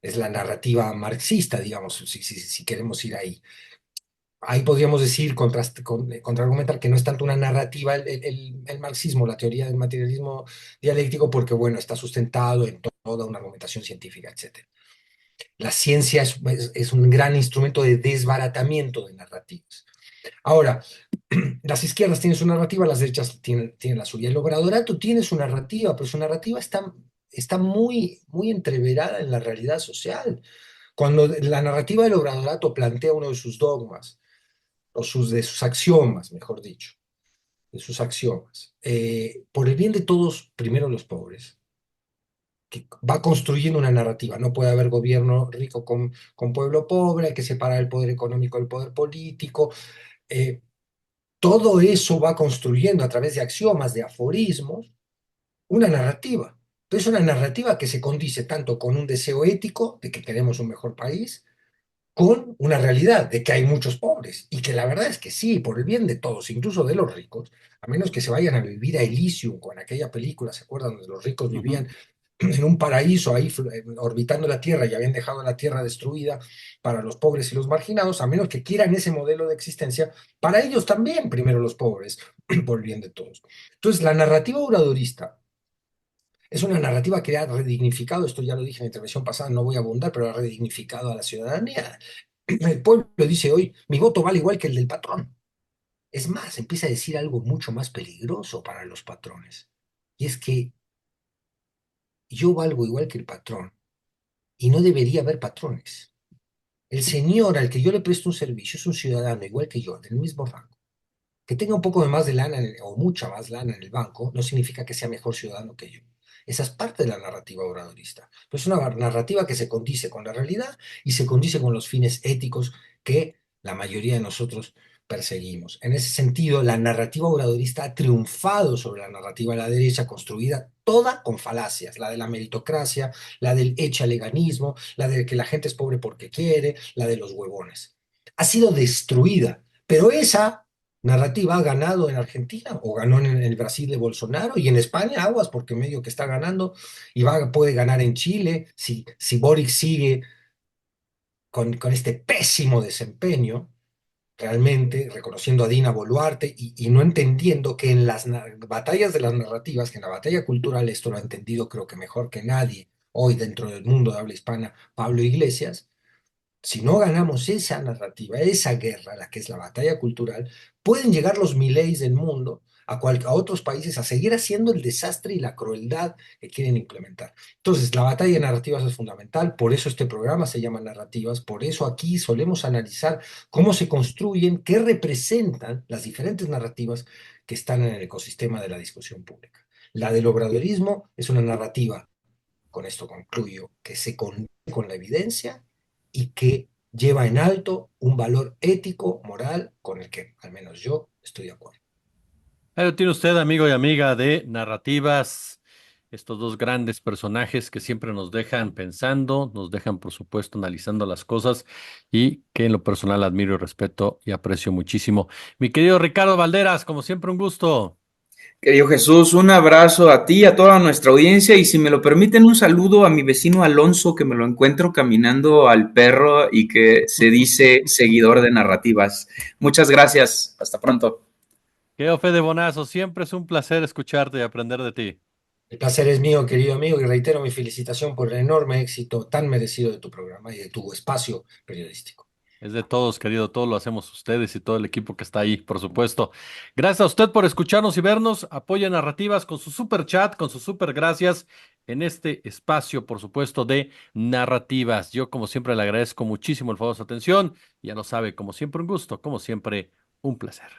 Es la narrativa marxista, digamos, si queremos ir ahí. Ahí podríamos decir, contraargumentar que no es tanto una narrativa el marxismo, la teoría del materialismo dialéctico, porque, bueno, está sustentado en toda una argumentación científica, etc. La ciencia es un gran instrumento de desbaratamiento de narrativas. Ahora, las izquierdas tienen su narrativa, las derechas tienen la suya. El obradorato tiene su narrativa, pero su narrativa está muy entreverada en la realidad social. Cuando la narrativa del obradorato plantea uno de sus dogmas, de sus axiomas, mejor dicho, de sus axiomas, por el bien de todos, primero los pobres, que va construyendo una narrativa. No puede haber gobierno rico con pueblo pobre, hay que separar el poder económico del poder político. Todo eso va construyendo a través de axiomas, de aforismos, una narrativa. Entonces, una narrativa que se condice tanto con un deseo ético de que queremos un mejor país, con una realidad de que hay muchos pobres y que la verdad es que sí, por el bien de todos, incluso de los ricos, a menos que se vayan a vivir a Elysium con aquella película, ¿se acuerdan? Donde los ricos Ujú. vivían en un paraíso ahí orbitando la Tierra y habían dejado la Tierra destruida para los pobres y los marginados, a menos que quieran ese modelo de existencia, para ellos también, primero los pobres, por el bien de todos. Entonces, la narrativa obradorista es una narrativa que ha redignificado, esto ya lo dije en la intervención pasada, no voy a abundar, pero ha redignificado a la ciudadanía. El pueblo dice hoy, mi voto vale igual que el del patrón. Es más, empieza a decir algo mucho más peligroso para los patrones. Y es que yo valgo igual que el patrón y no debería haber patrones. El señor al que yo le presto un servicio es un ciudadano igual que yo, del mismo rango. Que tenga un poco de más de lana o mucha más lana en el banco no significa que sea mejor ciudadano que yo. Esa es parte de la narrativa obradorista. Pero es una narrativa que se condice con la realidad y se condice con los fines éticos que la mayoría de nosotros perseguimos. En ese sentido, la narrativa obradorista ha triunfado sobre la narrativa de la derecha, construida toda con falacias, la de la meritocracia, la del echaleganismo, la de que la gente es pobre porque quiere, la de los huevones. Ha sido destruida, pero esa narrativa ha ganado en Argentina o ganó en el Brasil de Bolsonaro y en España aguas porque medio que está ganando y puede ganar en Chile si Boric sigue con este pésimo desempeño, realmente reconociendo a Dina Boluarte y no entendiendo que en las batallas de las narrativas, que en la batalla cultural, esto lo ha entendido creo que mejor que nadie hoy dentro del mundo de habla hispana, Pablo Iglesias. Si no ganamos esa narrativa, esa guerra, la que es la batalla cultural, pueden llegar los Mileis del mundo a otros países a seguir haciendo el desastre y la crueldad que quieren implementar. Entonces, la batalla de narrativas es fundamental, por eso este programa se llama Narrativas, por eso aquí solemos analizar cómo se construyen, qué representan las diferentes narrativas que están en el ecosistema de la discusión pública. La del obradorismo es una narrativa, con esto concluyo, que se condice con la evidencia y que lleva en alto un valor ético, moral, con el que al menos yo estoy de acuerdo. Ahí lo tiene usted, amigo y amiga de Narrativas, estos dos grandes personajes que siempre nos dejan pensando, nos dejan, por supuesto, analizando las cosas y que en lo personal admiro y respeto y aprecio muchísimo. Mi querido Ricardo Valderas, como siempre, un gusto. Querido Jesús, un abrazo a ti, a toda nuestra audiencia y si me lo permiten un saludo a mi vecino Alonso que me lo encuentro caminando al perro y que se dice seguidor de narrativas. Muchas gracias, hasta pronto. Querido Fede Bonazo, siempre es un placer escucharte y aprender de ti. El placer es mío, querido amigo, y reitero mi felicitación por el enorme éxito tan merecido de tu programa y de tu espacio periodístico. Es de todos, querido, todo lo hacemos ustedes y todo el equipo que está ahí, por supuesto. Gracias a usted por escucharnos y vernos. Apoya Narrativas con su super chat, con su super gracias en este espacio, por supuesto, de narrativas. Yo, como siempre, le agradezco muchísimo el favor de su atención. Ya lo sabe, como siempre, un gusto, como siempre, un placer.